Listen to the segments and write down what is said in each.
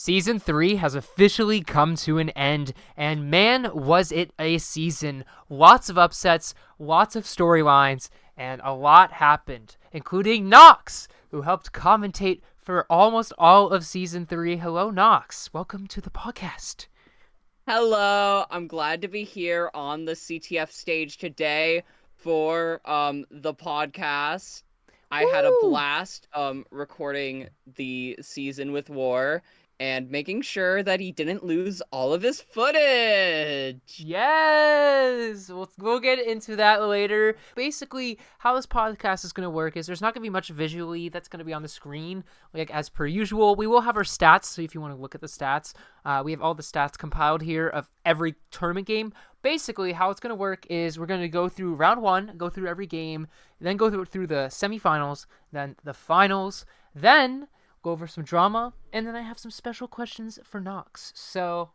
Season 3 has officially come to an end, and man, was it a season. Lots of upsets, lots of storylines, and a lot happened, including Nox, who helped commentate for almost all of Season 3. Hello, Nox. Welcome to the podcast. Hello, I'm glad to be here on the CTF stage today for the podcast. I had a Woo! blast recording the season with War and making sure that he didn't lose all of his footage. Yes! We'll get into that later. Basically, how this podcast is going to work is there's not going to be much visually that's going to be on the screen, like as per usual. We will have our stats, so if you want to look at the stats, we have all the stats compiled here of every tournament game. Basically, how it's going to work is we're going to go through round one, go through every game, then go through the semifinals, then the finals, then go over some drama, and then I have some special questions for Nox. So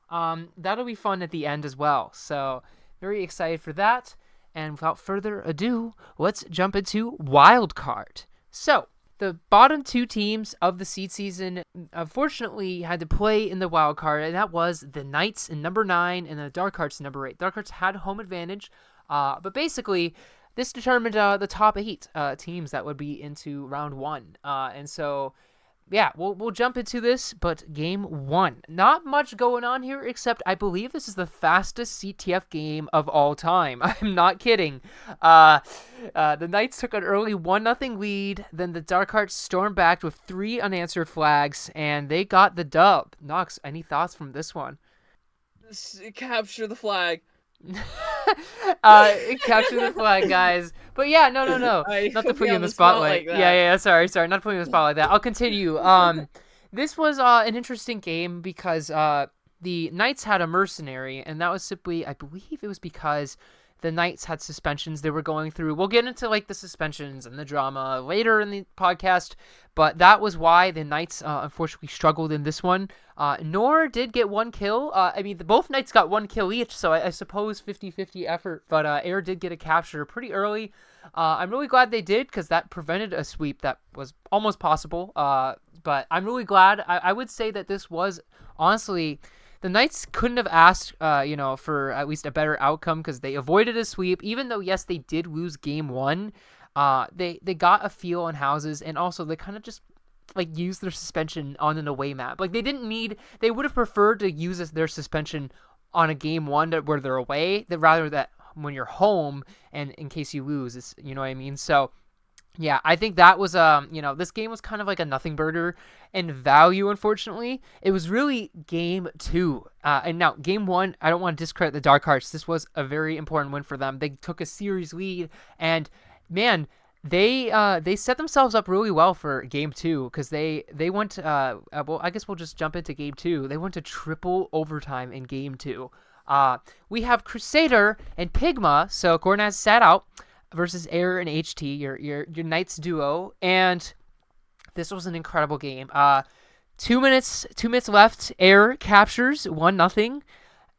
that'll be fun at the end as well. So very excited for that. And without further ado, let's jump into Wild Card. So the bottom two teams of the seed season unfortunately had to play in the wild card, and that was the Knights in number 9 and the Dark Hearts in number 8. Dark Hearts had home advantage, but basically this determined the top 8 teams that would be into round 1. And so yeah, we'll jump into this, but game 1. Not much going on here, except I believe this is the fastest CTF game of all time. I'm not kidding. The Knights took an early 1-0 lead, then the Dark Hearts stormed back with 3 unanswered flags, and they got the dub. Nox, any thoughts from this one? Capture the flag. Capture the flag, guys. But yeah, no. Not to put you in the spotlight. Like Yeah. Sorry. Not to put you in the spotlight like that. I'll continue. This was an interesting game because the Knights had a mercenary, and that was simply, I believe it was because the Knights had suspensions they were going through. We'll get into like the suspensions and the drama later in the podcast, but that was why the Knights unfortunately struggled in this one. Nor did get 1 kill. I mean, both Knights got 1 kill each, so I suppose 50-50 effort, but Air did get a capture pretty early. I'm really glad they did, because that prevented a sweep that was almost possible, but I'm really glad. I would say that this was, honestly, the Knights couldn't have asked, for at least a better outcome, because they avoided a sweep. Even though, yes, they did lose game 1, they got a feel on houses, and also they kind of just like used their suspension on an away map. Like they would have preferred to use their suspension on a game 1 where they're away, rather that when you're home and in case you lose, it's, you know what I mean? So yeah, I think that was, this game was kind of like a nothing burger in value, unfortunately. It was really game 2. And now, game 1, I don't want to discredit the Dark Hearts. This was a very important win for them. They took a series lead, and man, they set themselves up really well for game 2, because they went, well, I guess we'll just jump into game 2. They went to triple overtime in game 2. We have Crusader and Pigma, so Gornaz sat out, versus Air and HT, your Knights duo, and this was an incredible game. 2 minutes left. Air captures 1-0,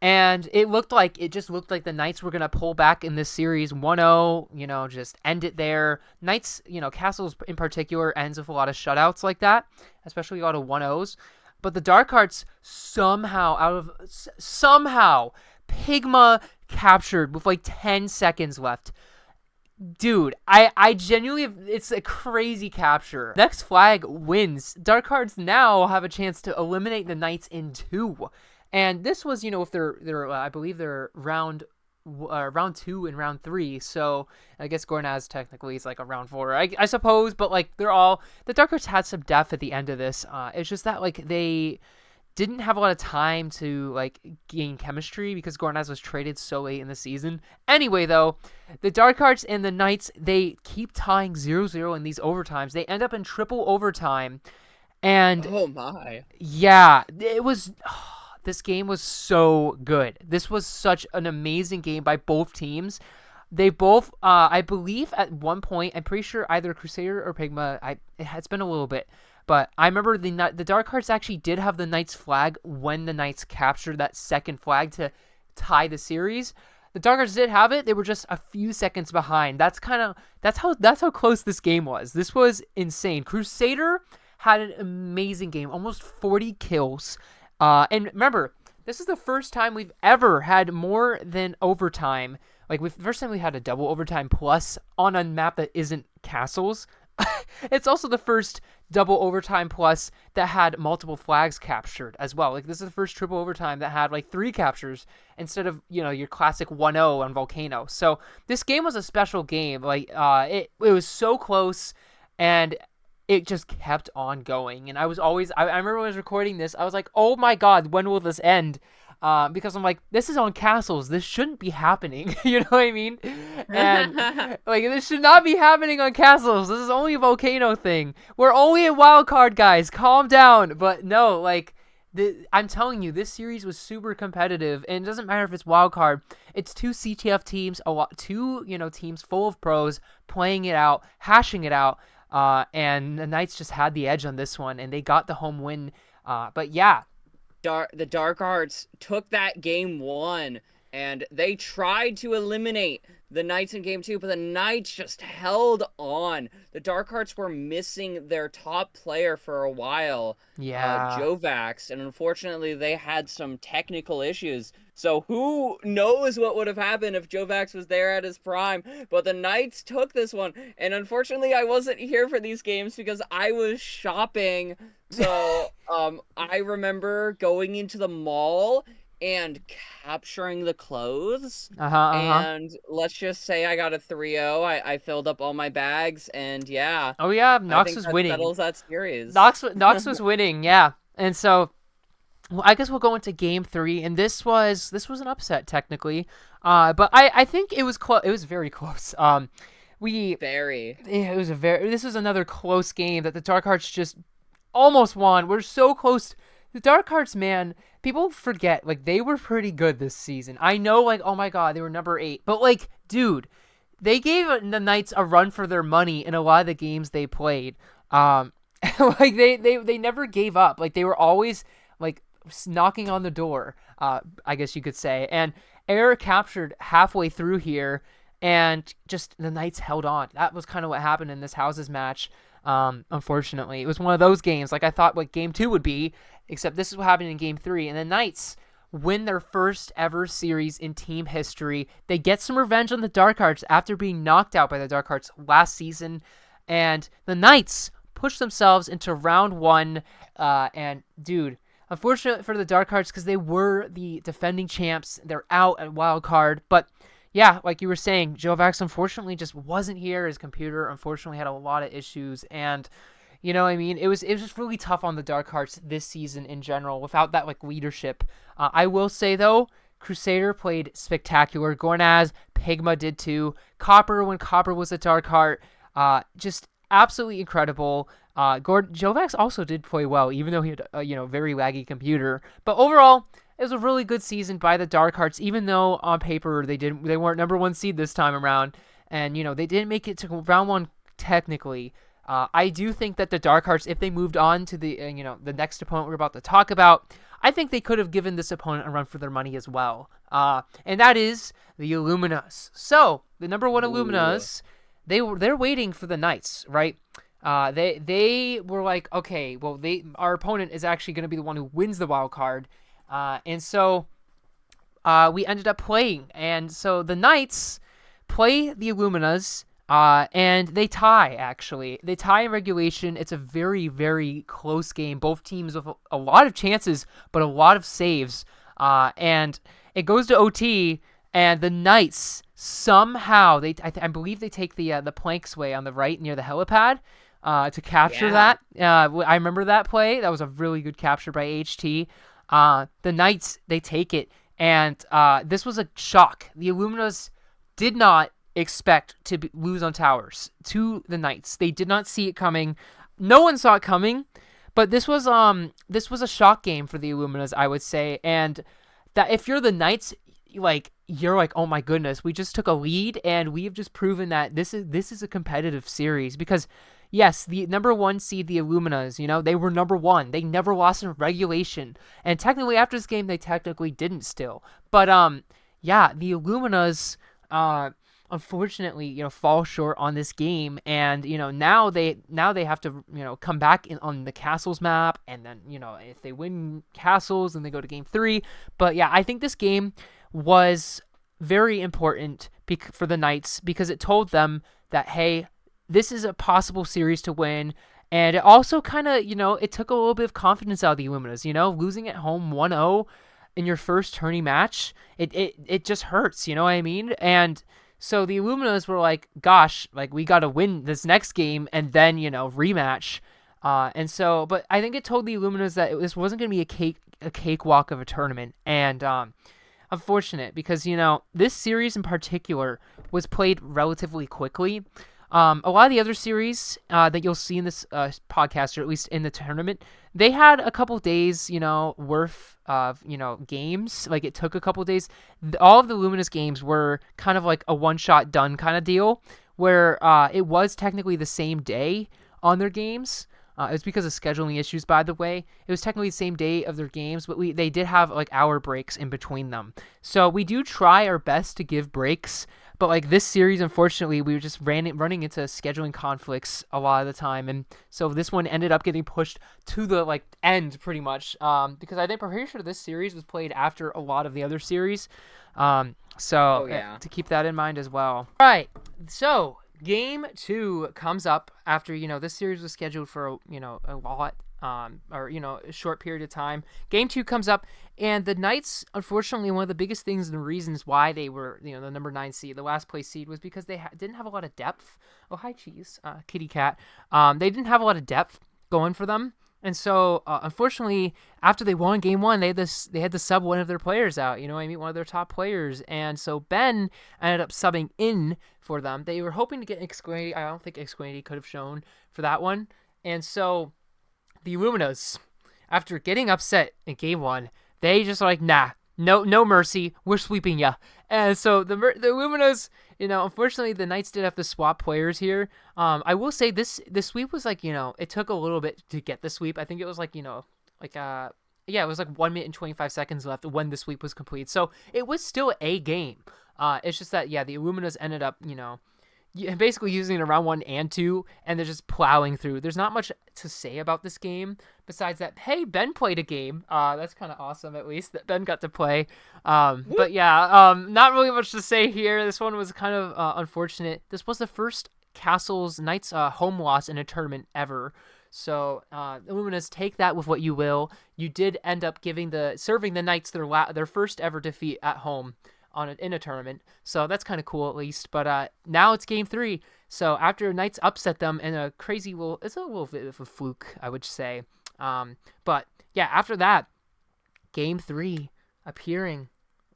and it just looked like the Knights were gonna pull back in this series 1-0. Just end it there. Knights, Castles in particular ends with a lot of shutouts like that, especially a lot of 1-0s. But the Dark Hearts somehow Pigma captured with like 10 seconds left. Dude, I genuinely, it's a crazy capture. Next flag wins. Dark Hearts now have a chance to eliminate the Knights in 2. And this was, if they're I believe they're round 2 and round 3. So I guess Gornaz technically is like a round 4, I suppose. But like the Dark Hearts had some depth at the end of this. It's just that like they didn't have a lot of time to like gain chemistry because Gornaz was traded so late in the season. Anyway, though, the Dark Hearts and the Knights, they keep tying 0-0 in these overtimes. They end up in triple overtime. And oh my. Yeah, it was this game was so good. This was such an amazing game by both teams. They both, I believe at one point, I'm pretty sure either Crusader or Pigma, it's been a little bit, but I remember the Dark Hearts actually did have the Knights flag when the Knights captured that second flag to tie the series. The Dark Hearts did have it. They were just a few seconds behind. That's how close this game was. This was insane. Crusader had an amazing game, almost 40 kills. And remember, this is the first time we've ever had more than overtime. Like, the first time we had a double overtime plus on a map that isn't castles. It's also the first double overtime plus that had multiple flags captured as well. Like, this is the first triple overtime that had like 3 captures instead of, your classic 1-0 on Volcano. So this game was a special game. Like, it was so close, and it just kept on going. And I remember when I was recording this, I was like, oh my god, when will this end? Because I'm like, this is on castles. This shouldn't be happening. You know what I mean? And like, this should not be happening on castles. This is only a volcano thing. We're only a wild card, guys. Calm down. But no, like, I'm telling you, this series was super competitive, and it doesn't matter if it's wild card. It's 2 CTF teams, two teams full of pros playing it out, hashing it out. And the Knights just had the edge on this one, and they got the home win. But yeah. The Dark Arts took that game 1, and they tried to eliminate the Knights in game 2, but the Knights just held on. The Dark Arts were missing their top player for a while, Jovax, and unfortunately they had some technical issues. So who knows what would have happened if Jovax was there at his prime. But the Knights took this one. And unfortunately, I wasn't here for these games because I was shopping. So I remember going into the mall and capturing the clothes. And let's just say I got a 3-0. I filled up all my bags. And yeah. Oh, yeah. Nox was winning. Settles that series. Nox was winning, yeah. And so, well, I guess we'll go into game 3, and this was an upset technically, but I think it was close. It was very close. This was another close game that the Dark Hearts just almost won. We're so close. The Dark Hearts, man, people forget, like, they were pretty good this season. I know, like, oh my god, they were number 8, but like, dude, they gave the Knights a run for their money in a lot of the games they played. Like, they never gave up. Like, they were always like knocking on the door, I guess you could say. And Air captured halfway through here, and just the Knights held on. That was kind of what happened in this Houses match. Unfortunately, it was one of those games like I thought what game 2 would be, except this is what happened in game 3. And the Knights win their first ever series in team history. They get some revenge on the Dark Hearts after being knocked out by the Dark Hearts last season, and the Knights push themselves into round 1. And dude, unfortunately for the Dark Hearts, because they were the defending champs, they're out at wild card. But yeah, like you were saying, Jovax unfortunately just wasn't here. His computer unfortunately had a lot of issues, and you know what I mean? It was just really tough on the Dark Hearts this season in general without that like leadership. I will say though, Crusader played spectacular. Gornaz, Pigma did too. Copper, when Copper was a Dark Heart, just absolutely incredible. Jovax also did play well, even though he had a very laggy computer. But overall, it was a really good season by the Dark Hearts, even though on paper they weren't number 1 seed this time around, and they didn't make it to round 1 technically. I do think that the Dark Hearts, if they moved on to the the next opponent we're about to talk about, I think they could have given this opponent a run for their money as well. And that is the Illuminas. So the number 1 Illuminas, they're waiting for the Knights, right? They were like, okay, well, our opponent is actually going to be the one who wins the wild card, and so we ended up playing, and so the Knights play the Illuminas, and they tie. Actually, they tie in regulation. It's a very, very close game. Both teams with a lot of chances, but a lot of saves, and it goes to OT, and the Knights somehow I believe they take the planks way on the right near the helipad. To capture that. I remember that play. That was a really good capture by HT. The Knights, they take it, and this was a shock. The Illuminas did not expect to lose on towers to the Knights. They did not see it coming. No one saw it coming, but this was a shock game for the Illuminas, I would say. And that if you're the Knights, you're like, oh my goodness, we just took a lead, and we have just proven that this is a competitive series. Because yes, the number 1 seed, the Illuminas, they were number 1. They never lost in regulation, and technically after this game, they technically didn't still. But yeah, the Illuminas, unfortunately, fall short on this game, and now they have to come back on the castles map, and then if they win castles, then they go to game 3. But yeah, I think this game was very important for the Knights because it told them that, hey, this is a possible series to win. And it also kind of, it took a little bit of confidence out of the Illuminas, losing at home 1-0 in your first tourney match. It just hurts, you know what I mean? And so the Illuminas were like, gosh, like we got to win this next game and then, rematch. But I think it told the Illuminas that this wasn't going to be a cakewalk of a tournament. And, unfortunate because, this series in particular was played relatively quickly. A lot of the other series that you'll see in this podcast, or at least in the tournament, they had a couple days, worth of, games. Like, it took a couple days. All of the Luminous games were kind of like a one-shot done kind of deal, where it was technically the same day on their games. It was because of scheduling issues, by the way. It was technically the same day of their games, but they did have like hour breaks in between them. So we do try our best to give breaks. But like this series, unfortunately, we were just running into scheduling conflicts a lot of the time, and so this one ended up getting pushed to the like end pretty much. Because I'm pretty sure this series was played after a lot of the other series. Oh yeah. To keep that in mind as well. All right, so game 2 comes up after this series was scheduled for a lot. Or a short period of time. Game 2 comes up, and the Knights, unfortunately, one of the biggest things and the reasons why they were, the number 9 seed, the last place seed, was because they didn't have a lot of depth. Oh, hi, Cheese, kitty cat. They didn't have a lot of depth going for them, and so unfortunately, after they won Game 1, they had to sub one of their players out. One of their top players, and so Ben ended up subbing in for them. They were hoping to get Xquinity. I don't think Xquinity could have shown for that one, and so the Illuminas, after getting upset in Game 1, they just like, nah, no mercy, we're sweeping ya. And so the Illuminas, unfortunately, the Knights did have to swap players here. I will say the sweep was like, it took a little bit to get the sweep. I think it was like, it was like 1 minute and 25 seconds left when the sweep was complete. So it was still a game. It's just that, the Illuminas ended up, basically using it in round 1 and 2, and they're just plowing through. There's not much to say about this game besides that, hey, Ben played a game. That's kind of awesome, at least, that Ben got to play. But yeah, not really much to say here. This one was kind of unfortunate. This was the first Castles Knights home loss in a tournament ever. So, Illuminas, take that with what you will. You did end up serving the Knights their first ever defeat at home in a tournament, so that's kind of cool at least. But now it's game 3, so after Knights upset them in a crazy it's a little bit of a fluke, I would say. But yeah, after that, game 3 appearing,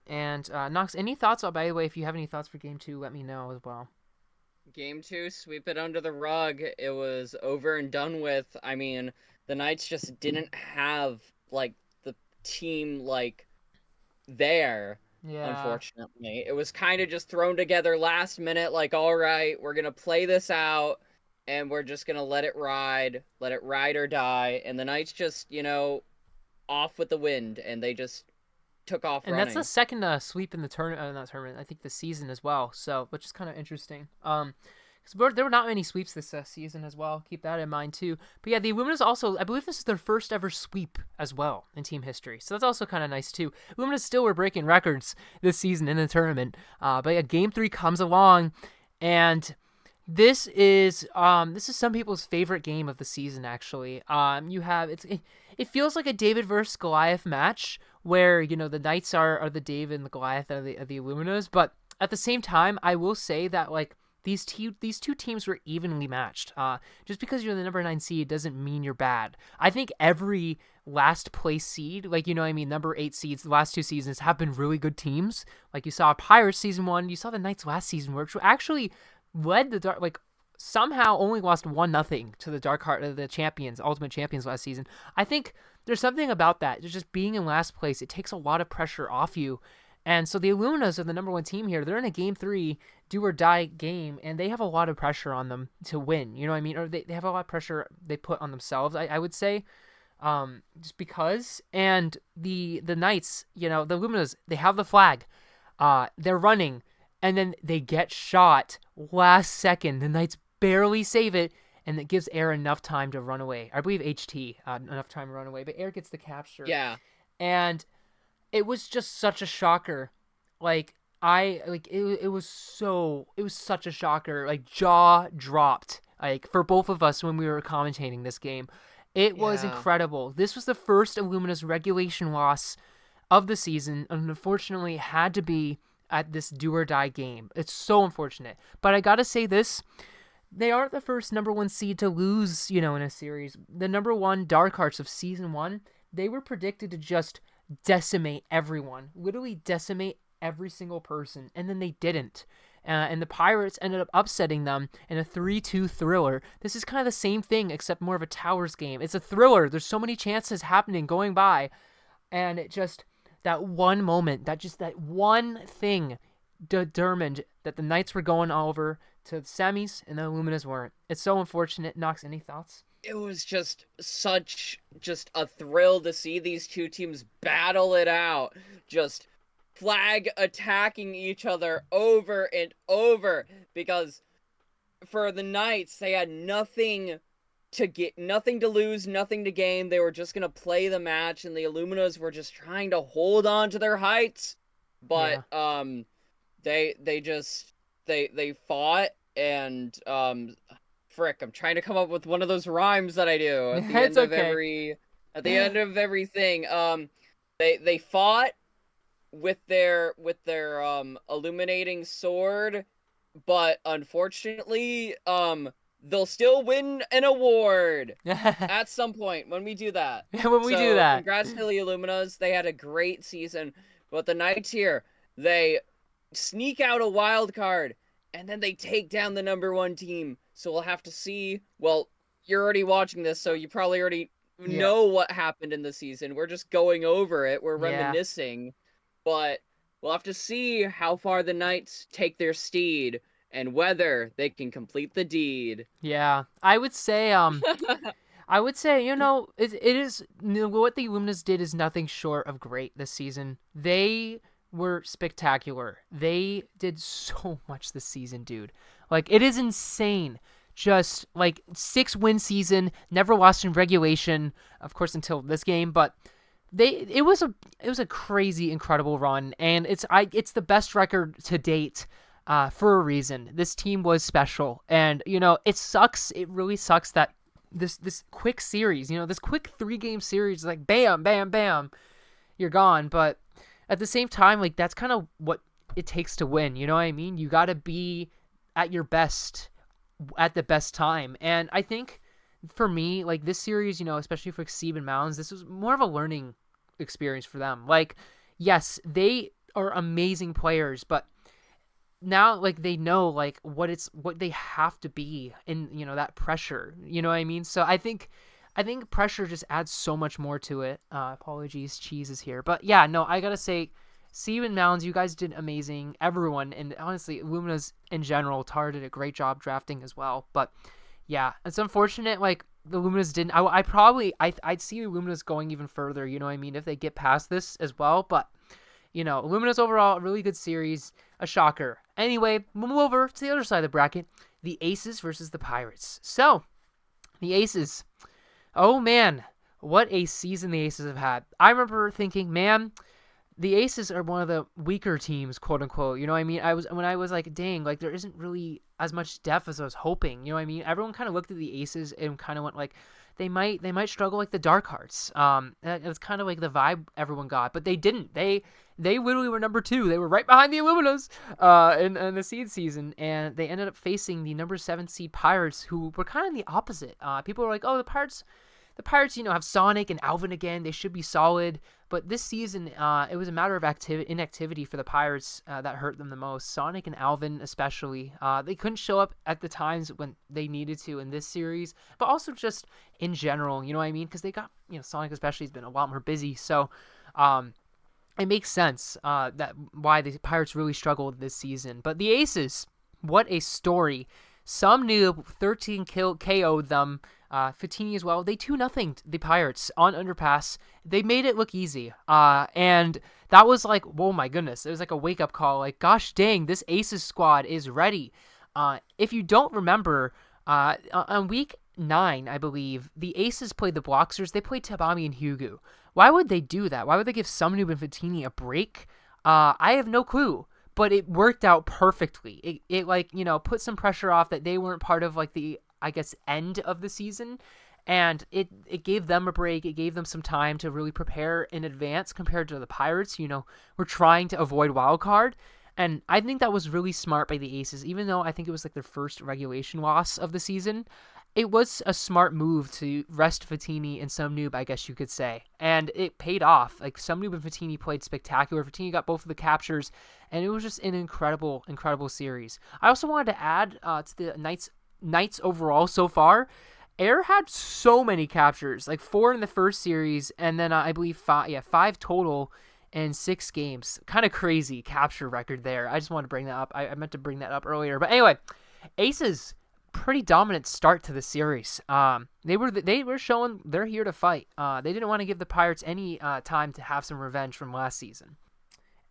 and Nox, any thoughts? By the way, if you have any thoughts for game 2, let me know as well. Game 2, sweep it under the rug. It was over and done with. I mean, the Knights just didn't have like the team like there. Yeah. Unfortunately, it was kind of just thrown together last minute, like, all right, we're gonna play this out and we're just gonna let it ride or die. And the Knights just, off with the wind, and they just took off and running. that's the second sweep in the not tournament, I think the season as well, so which is kind of interesting. Because there were not many sweeps this season as well. Keep that in mind too. But yeah, the Illuminas also, I believe this is their first ever sweep as well in team history. So that's also kind of nice too. Illuminas still were breaking records this season in the tournament. But yeah, game 3 comes along, and this is some people's favorite game of the season actually. It feels like a David versus Goliath match where the Knights are the David and the Goliath of the Illuminas, but at the same time, I will say that like these two teams were evenly matched. Just because you're the number 9 seed doesn't mean you're bad. I think every last place seed, like, number 8 seeds, the last 2 seasons have been really good teams. Like you saw Pirates season 1, you saw the Knights last season, which actually led the Dark, like somehow only lost 1-0 to the Dark Heart, the champions, Ultimate Champions last season. I think there's something about that. Just being in last place, it takes a lot of pressure off you. And so the Illuminas are the number 1 team here. They're in a game 3 do or die game, and they have a lot of pressure on them to win. You know what I mean? Or they have a lot of pressure they put on themselves, I would say, just because. And the Knights, the Illuminas, they have the flag. They're running. and then they get shot last second. The Knights barely save it, and it gives Air enough time to run away. I believe HT enough time to run away, but Air gets the capture, Yeah. and it was just such a shocker. Like it was such a shocker. Like jaw dropped. Like for both of us when we were commentating this game, it was Yeah. incredible. This was the first Illumina's regulation loss of the season, and unfortunately had to be at this do or die game. It's so unfortunate. But I gotta say this, they aren't the first number one seed to lose, in a series. The number one Dark Hearts of season one, they were predicted to just decimate everyone, literally decimate every single person, and then they didn't. And the Pirates ended up upsetting them in a 3-2 thriller. This is kind of the same thing, except more of a Towers game. It's a thriller. There's so many chances happening, going by, and it just, that one moment, that one thing determined that the Knights were going over to the semis and the Illuminas weren't. It's so unfortunate. Knox, any thoughts? It was just a thrill to see these two teams battle it out. Just flag attacking each other over and over, because for the Knights, they had nothing to lose, nothing to gain. They were just gonna play the match, and the Illuminas were just trying to hold on to their heights. But Yeah. they fought, and frick, I'm trying to come up with one of those rhymes that I do at the It's end of okay. everything. They fought with their illuminating sword, but unfortunately, they'll still win an award at some point when we do that. When we do So that. congrats to the Illuminas. They had a great season. But the Knights here, they sneak out a wild card, and then they take down the number one team. So we'll have to see. Well, you're already watching this, so you probably already Yeah. know what happened in the season. We're just going over it. We're Yeah. reminiscing. But we'll have to see how far the Knights take their steed and whether they can complete the deed. Yeah. I would say, it is, what the Illuminas did is nothing short of great this season. They were spectacular. They did so much this season, dude. Like, it is insane. Just like 6-win season, never lost in regulation, of course, until this game, but it was a crazy, incredible run, and it's the best record to date. For a reason. This team was special, and it sucks. It really sucks that this quick series, this quick 3-game series, like bam, bam, bam, you're gone. But at the same time, like that's kind of what it takes to win. You know what I mean? You got to be at your best at the best time, and I think for me, like this series, especially for Xyb and Mounds, this was more of a learning experience for them. Like, yes, they are amazing players, but now like they know like what they have to be in that pressure, you know what I mean? So I think pressure just adds so much more to it. Apologies, cheese is here, but yeah, no, I gotta say, Steven Mounds, you guys did amazing. Everyone, and honestly Lumina's in general, Tar did a great job drafting as well. But yeah, it's unfortunate like the Luminas didn't. I'd see the Luminas going even further, you know what I mean, if they get past this as well. But Illumina's overall a really good series, a shocker. Anyway, we'll move over to the other side of the bracket, the Aces versus the Pirates. So, the Aces, oh man, what a season the Aces have had. I remember thinking, man, the Aces are one of the weaker teams, quote unquote. You know what I mean? I was like, dang, like there isn't really as much depth as I was hoping. You know what I mean? Everyone kind of looked at the Aces and kind of went like, they might struggle like the Dark Hearts. That's kind of like the vibe everyone got, but they didn't. They literally were number 2. They were right behind the Illuminas in the seed season, and they ended up facing the number 7 seed Pirates, who were kind of the opposite. People were like, oh, the Pirates, have Sonic and Alvin again. They should be solid. But this season, it was a matter of inactivity for the Pirates that hurt them the most. Sonic and Alvin especially. They couldn't show up at the times when they needed to in this series, but also just in general, you know what I mean? Because they got, Sonic especially has been a lot more busy. So it makes sense that why the Pirates really struggled this season. But the Aces, what a story. Some knew 13 KO'd them. Fatini as well. They 2-0 the Pirates on underpass. They made it look easy. And that was like, oh my goodness, it was like a wake up call. Like, gosh dang, this Aces squad is ready. If you don't remember, on week 9, I believe, the Aces played the Bloxers. They played Tabami and Hugo. Why would they do that? Why would they give Sumnoob and Fatini a break? I have no clue. But it worked out perfectly. It like, put some pressure off that they weren't part of like the, I guess, end of the season. And it gave them a break. It gave them some time to really prepare in advance compared to the Pirates. We're trying to avoid wild card. And I think that was really smart by the Aces, even though I think it was like their first regulation loss of the season. It was a smart move to rest Fatini and Sumnoob, I guess you could say. And it paid off. Like, Sumnoob and Fatini played spectacular. Fatini got both of the captures, and it was just an incredible, incredible series. I also wanted to add to the Knights overall so far. Air had so many captures, like 4 in the first series, and then I believe 5 total in 6 games. Kind of crazy capture record there. I just wanted to bring that up. I meant to bring that up earlier. But anyway, Aces, pretty dominant start to the series. They were showing they're here to fight. They didn't want to give the Pirates any time to have some revenge from last season.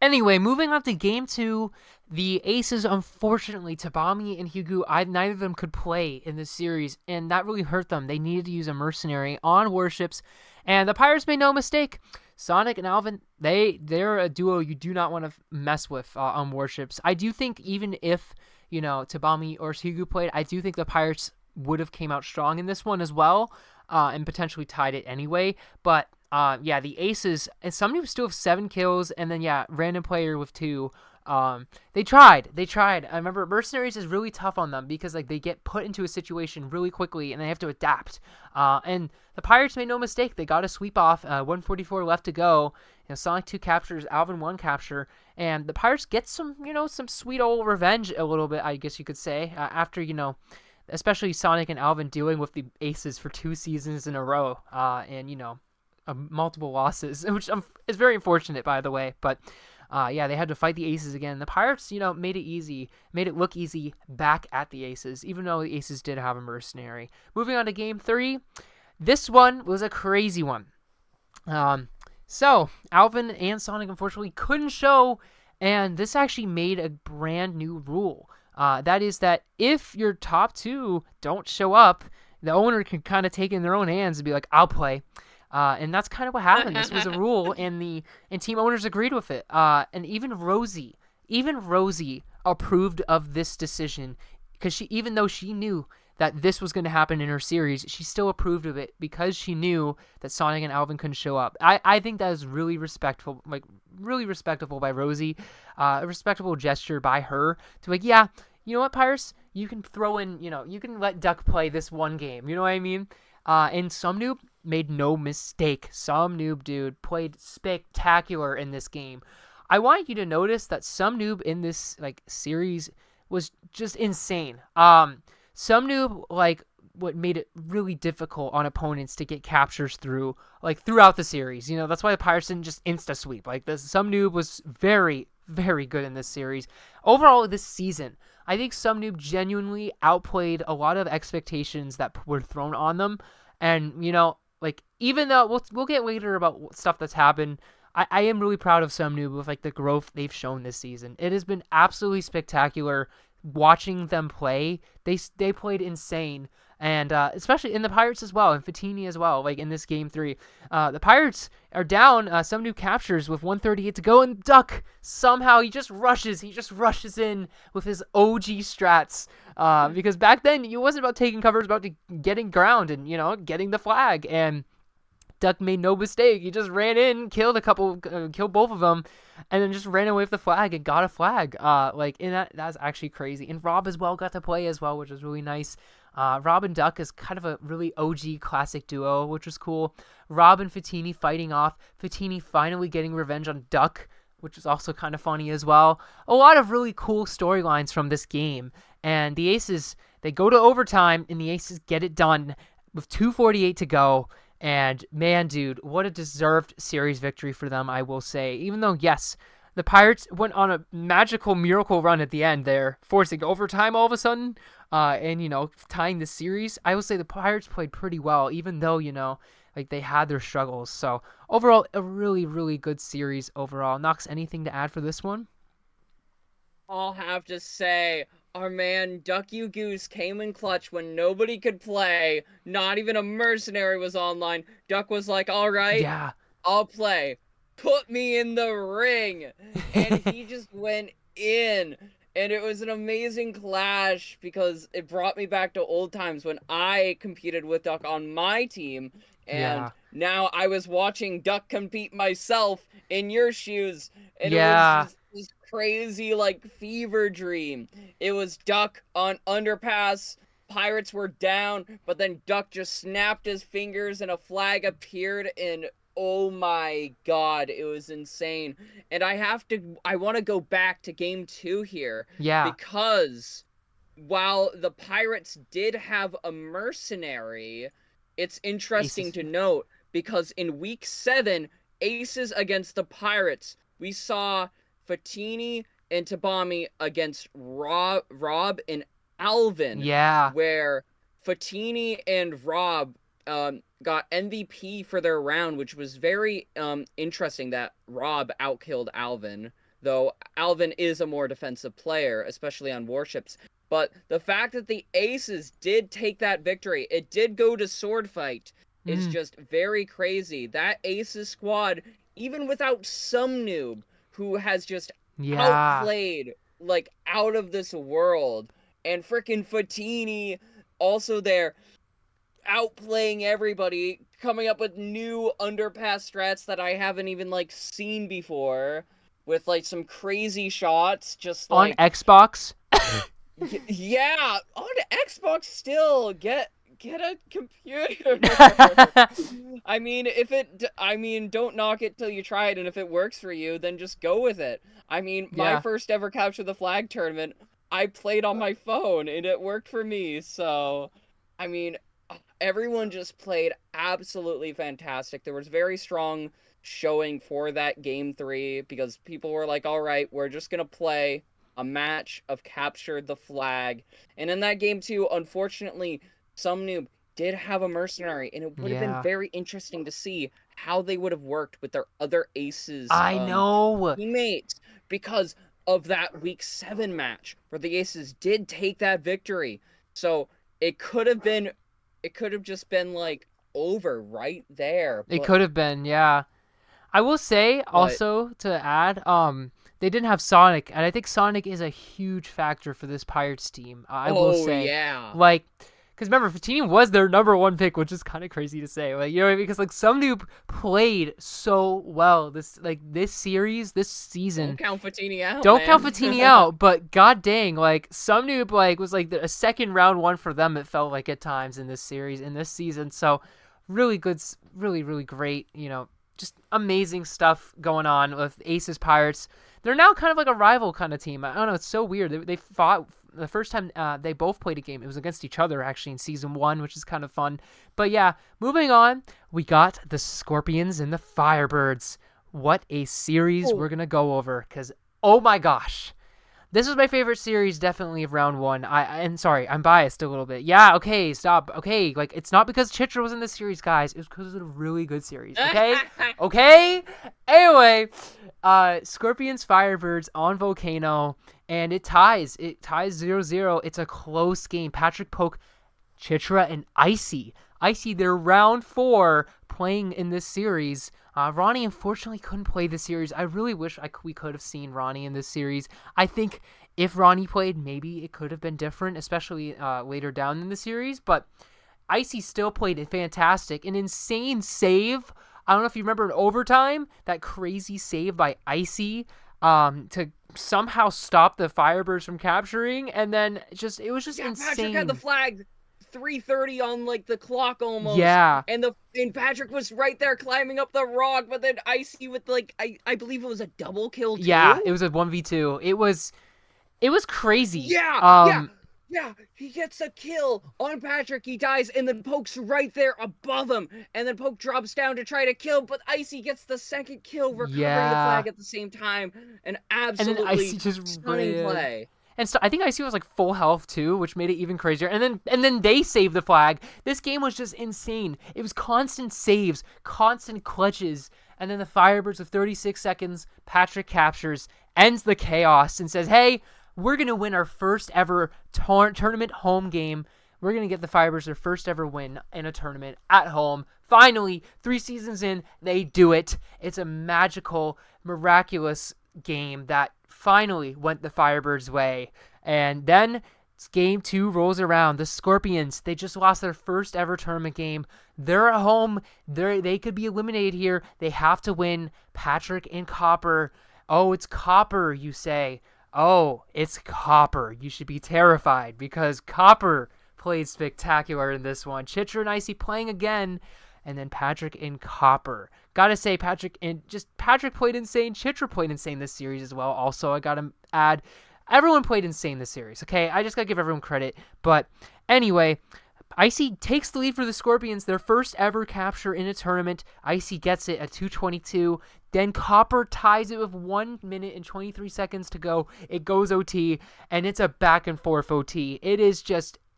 Anyway, moving on to Game 2, the Aces, unfortunately, Tabami and Hugo, neither of them could play in this series, and that really hurt them. They needed to use a mercenary on warships, and the Pirates made no mistake. Sonic and Alvin, they're a duo you do not want to mess with on warships. I do think even if, Tabami or Hugo played, I do think the Pirates would have came out strong in this one as well, and potentially tied it anyway, but the Aces, and somebody still have 7 kills, and then, random player with 2. They tried. I remember Mercenaries is really tough on them because, like, they get put into a situation really quickly, and they have to adapt. And the Pirates made no mistake. They got a sweep off, 144 left to go. Sonic 2 captures, Alvin 1 capture, and the Pirates get some sweet old revenge a little bit, I guess you could say, after, especially Sonic and Alvin dealing with the Aces for 2 seasons in a row, and, multiple losses, which is very unfortunate, by the way. But they had to fight the Aces again. The Pirates, made it look easy back at the Aces, even though the Aces did have a mercenary. Moving on to Game 3, this one was a crazy one. So Alvin and Sonic unfortunately couldn't show, and this actually made a brand new rule. That is that if your top 2 don't show up, the owner can kind of take it in their own hands and be like, I'll play. And that's kind of what happened. This was a rule, and team owners agreed with it. And even Rosie approved of this decision because even though she knew that this was going to happen in her series, she still approved of it because she knew that Sonic and Alvin couldn't show up. I think that is really respectful, like really respectable by Rosie, a respectable gesture by her to like, yeah, you know what, Pirates, you can throw in, you can let Duck play this one game. You know what I mean? And Sumnoob made no mistake. Sumnoob, dude, played spectacular in this game. I want you to notice that Sumnoob in this series was just insane. Sumnoob, what made it really difficult on opponents to get captures throughout the series. That's why the Pirates didn't just insta sweep. Sumnoob was very, very good in this series. Overall, this season, I think Sumnoob genuinely outplayed a lot of expectations that were thrown on them. And, even though we'll get later about stuff that's happened, I am really proud of Sumnoob with the growth they've shown this season. It has been absolutely spectacular watching them play. They played insane, and especially in the Pirates as well, and Fatini as well. In this Game 3, the Pirates are down. Sumnoob captures with 138 to go, and Duck somehow he just rushes in with his OG strats. Because back then it wasn't about taking cover, it was about getting ground and getting the flag. And Duck made no mistake. He just ran in, killed both of them, and then just ran away with the flag and got a flag. And that's actually crazy. And Rob as well got to play as well, which was really nice. Rob and Duck is kind of a really OG classic duo, which was cool. Rob and Fatini fighting off. Fatini finally getting revenge on Duck, which was also kind of funny as well. A lot of really cool storylines from this game. And the Aces, they go to overtime, and the Aces get it done with 2:48 to go. And man, dude, what a deserved series victory for them, I will say. Even though, yes, the Pirates went on a magical miracle run at the end there, forcing overtime all of a sudden. and tying the series. I will say the Pirates played pretty well, even though like they had their struggles. So overall, a really really good series overall. Knox, anything to add for this one? I'll have to say, our man Duck You Goose came in clutch when nobody could play. Not even a mercenary was online. Duck was like, all right, Yeah. I'll play. Put me in the ring. And he just went in. And it was an amazing clash because it brought me back to old times when I competed with Duck on my team. And Yeah. now I was watching Duck compete myself in your shoes. And it was Yeah. just this crazy, like, fever dream. It was Duck on underpass. Pirates were down, but then Duck just snapped his fingers and a flag appeared, and oh my god, it was insane. And I want to go back to game 2 here Yeah. because while the Pirates did have a mercenary, it's interesting Aces. to note because in week 7, Aces against the Pirates, we saw Fatini and Tabami against Rob and Alvin, Yeah. where Fatini and Rob got MVP for their round, which was very interesting that Rob outkilled Alvin, though Alvin is a more defensive player, especially on warships. But the fact that the Aces did take that victory, it did go to sword fight, is Mm. just very crazy. That Aces squad, even without some noob who has just Yeah. outplayed, like, out of this world, and frickin' Fatini also there, outplaying everybody, coming up with new underpass strats that I haven't even, like, seen before, with, like, some crazy shots, just On like, Xbox. yeah, on Xbox still, get a computer. I mean, don't knock it till you try it, and if it works for you, then just go with it. I mean, my Yeah. first ever Capture the Flag tournament, I played on my phone, and it worked for me, so, I mean, everyone just played absolutely fantastic. There was very strong showing for that game 3 because people were like, all right, we're just going to play a match of Capture the Flag. And in that game 2, unfortunately, some noob did have a mercenary, and it would have been Yeah. very interesting to see how they would have worked with their other Aces I know. teammates because of that week 7 match where the Aces did take that victory. So it could have been, it could have just been like over right there. It could have been, yeah. I will say But also to add, they didn't have Sonic, and I think Sonic is a huge factor for this Pirates team. I will oh say, yeah, like, because remember, Fatini was their number one pick, which is kind of crazy to say, like because like some dude played so well this series, this don't season. count Fatini out, Don't count man. Fatini out, but god dang, like some noob like was like a second round one for them. It felt like at times in this series, in this season. So really good, really really great. Just amazing stuff going on with Aces Pirates. They're now kind of like a rival kind of team. I don't know. It's so weird. They fought the first time they both played a game. It was against each other actually in season 1, which is kind of fun. But yeah, moving on, we got the Scorpions and the Firebirds. What a series Oh, we're gonna go over, because oh my gosh, this was my favorite series, definitely of round 1. And sorry, I'm biased a little bit. Yeah, okay, stop. Okay, like it's not because Chitra was in this series, guys. It was because it was a really good series. Okay, okay. Anyway, Scorpions Firebirds on Volcano, and it ties. It ties 0-0. It's a close game. Patrick Poke, Chitra, and Icy. Icy, they're round 4 playing in this series. Ronnie unfortunately couldn't play the series. I really wish we could have seen Ronnie in this series. I think if Ronnie played, maybe it could have been different, especially later down in the series. But Icy still played it fantastic. An insane save. I don't know if you remember in overtime, that crazy save by Icy to somehow stop the Firebirds from capturing. And then it was just yeah, Patrick had the insane. flag 3:30 on like the clock almost, Yeah. and Patrick was right there climbing up the rock, but then Icy with like I believe it was a double kill Yeah, it too. was a 1v2. It was crazy. Yeah, yeah, yeah. He gets a kill on Patrick. He dies, and then Poke's right there above him. And then Poke drops down to try to kill, but Icy gets the second kill, recovering the Yeah. flag at the same time. An And then Icy absolutely just stunning ran. play. And so I think IC was like full health too, which made it even crazier. And then they saved the flag. This game was just insane. It was constant saves, constant clutches, and then the Firebirds with 36 seconds, Patrick captures, ends the chaos, and says, "Hey, we're gonna win our first ever tournament home game. We're going to get the Firebirds their first ever win in a tournament at home. Finally, 3 seasons in, they do it. It's a magical, miraculous game that finally went the Firebirds' way. And then game 2 rolls around. The Scorpions, they just lost their first ever tournament game. They're at home. They could be eliminated here. They have to win. Patrick and Copper. Oh, it's Copper, you say. Oh, it's Copper. You should be terrified because Copper played spectacular in this one. Chitra and Icy playing again, and then Patrick and Copper. Gotta say, Patrick played insane. Chitra played insane this series as well. Also, I gotta add, everyone played insane this series. Okay, I just gotta give everyone credit. But anyway, Icy takes the lead for the Scorpions, their first ever capture in a tournament. Icy gets it at 2:22. Then Copper ties it with 1 minute and 23 seconds to go. It goes OT, and it's a back and forth OT.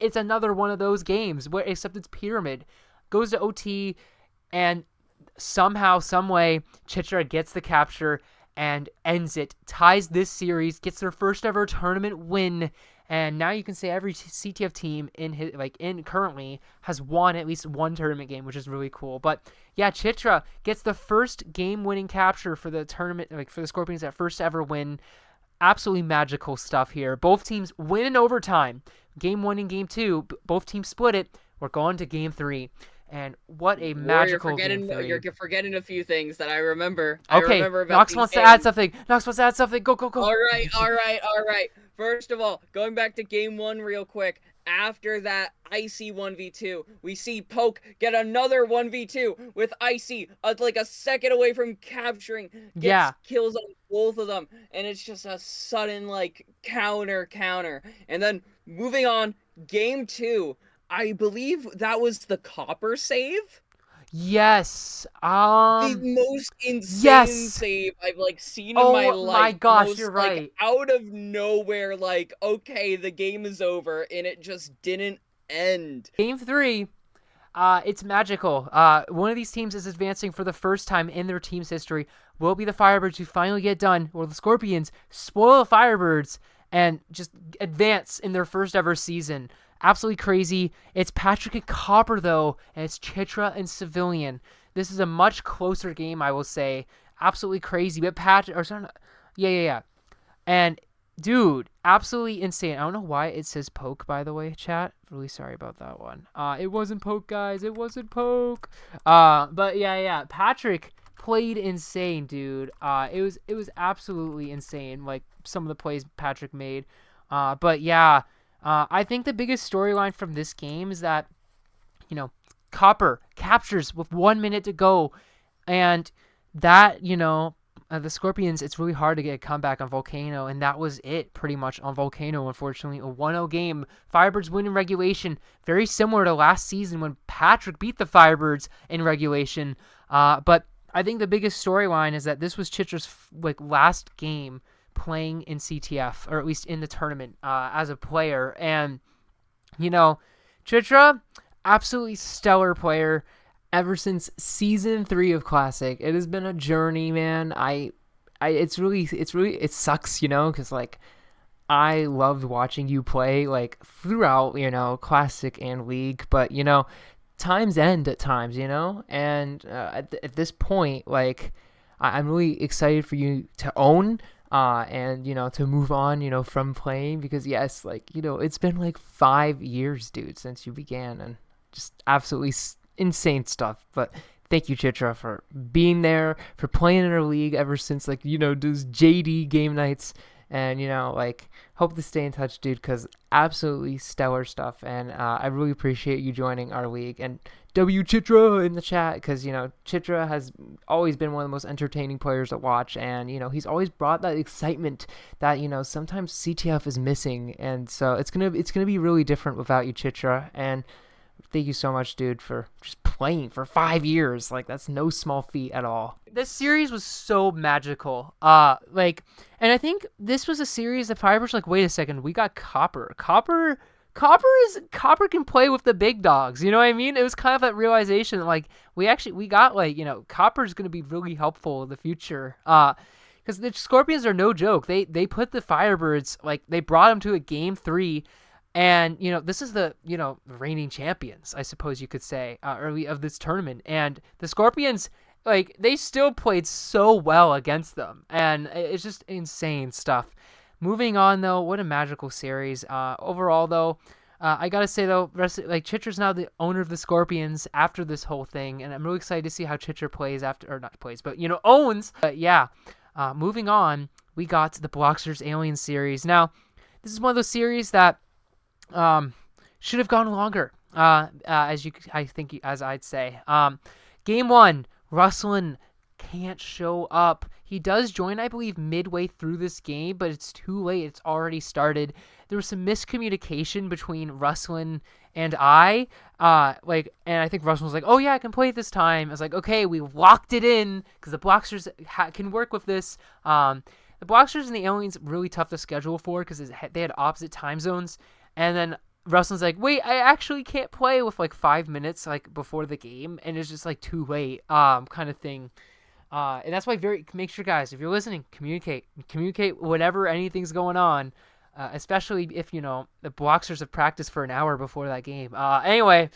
It's another one of those games, except it's Pyramid. Goes to OT, and somehow, someway, Chitra gets the capture and ends it. Ties this series, gets their first ever tournament win, and now you can say every CTF team currently has won at least one tournament game, which is really cool. But yeah, Chitra gets the first game-winning capture for the tournament, for the Scorpions, that first ever win. Absolutely magical stuff here. Both teams win in overtime. Game 1 and Game 2, both teams split it. We're going to Game 3. And what a magical Game 3. You're forgetting a few things that I remember. Okay, I remember about Nox wants to add something. Go. All right. First of all, going back to Game 1 real quick. After that Icy 1v2, we see Poke get another 1v2 with Icy, like a second away from capturing. Gets kills on both of them, and it's just a sudden counter. And then moving on, Game 2, I believe that was the Copper save. Yes. The most insane save I've seen in my life. Oh my gosh, you're right. Out of nowhere, okay, the game is over, and it just didn't end. Game 3, it's magical. One of these teams is advancing for the first time in their team's history. Will it be the Firebirds who finally get done, or the Scorpions spoil the Firebirds and just advance in their first ever season? Absolutely crazy. It's Patrick and Copper, though, and it's Chitra and Civilian. This is a much closer game, I will say. Absolutely crazy. But yeah. And, dude, absolutely insane. I don't know why it says Poke, by the way, chat. Really sorry about that one. It wasn't Poke, guys. It wasn't Poke. But yeah. Patrick played insane, dude. It was absolutely insane, some of the plays Patrick made. But yeah. I think the biggest storyline from this game is that, Copper captures with 1 minute to go, and that, the Scorpions, it's really hard to get a comeback on Volcano, and that was it pretty much on Volcano, unfortunately. A 1-0 game. Firebirds win in regulation, very similar to last season when Patrick beat the Firebirds in regulation. But I think the biggest storyline is that this was Chitra's last game playing in CTF, or at least in the tournament as a player. And Chitra, absolutely stellar player ever since season 3 of Classic. It has been a journey, man. It sucks, because I loved watching you play throughout Classic and League, but times end at times, and at this point, I'm really excited for you to own and to move on from playing, because yes, it's been 5 years, dude, since you began, and just absolutely insane stuff. But thank you, Chitra, for being there, for playing in our league ever since those JD game nights, and hope to stay in touch, dude, because absolutely stellar stuff. And I really appreciate you joining our league. And W Chitra in the chat, because Chitra has always been one of the most entertaining players to watch, and he's always brought that excitement that sometimes CTF is missing. And so it's gonna be really different without you, Chitra. And Thank you so much, dude, for just playing for 5 years. Like, that's no small feat at all. This series was so magical. And I think this was a series that Firebird's like, wait a second, we got Copper. Copper can play with the big dogs. You know what I mean? It was kind of that realization that, like, we got, like, Copper's gonna be really helpful in the future. Because the Scorpions are no joke. They put the Firebirds, like, they brought them to a game 3. And, this is the, reigning champions, I suppose you could say, early of this tournament. And the Scorpions, like, they still played so well against them. And it's just insane stuff. Moving on, though, what a magical series. Overall, though, I gotta say, though, Chitra's now the owner of the Scorpions after this whole thing. And I'm really excited to see how Chitra plays after, or not plays, but, owns. But, yeah, moving on, we got the Blocksters Alien series. Now, this is one of those series that should have gone longer. As I'd say. Game 1, Ruslan can't show up. He does join, I believe, midway through this game, but it's too late. It's already started. There was some miscommunication between Ruslan and I. And I think Ruslan was like, "Oh yeah, I can play it this time." I was like, "Okay, we locked it in because the Blocksters can work with this." The Blocksters and the Aliens really tough to schedule for because they had opposite time zones. And then Ruslan's like, wait, I actually can't play with like 5 minutes like before the game, and it's just like too late, kind of thing. And that's why make sure, guys, if you're listening, communicate whenever anything's going on, especially if the Blocksters have practiced for an hour before that game. Anyway,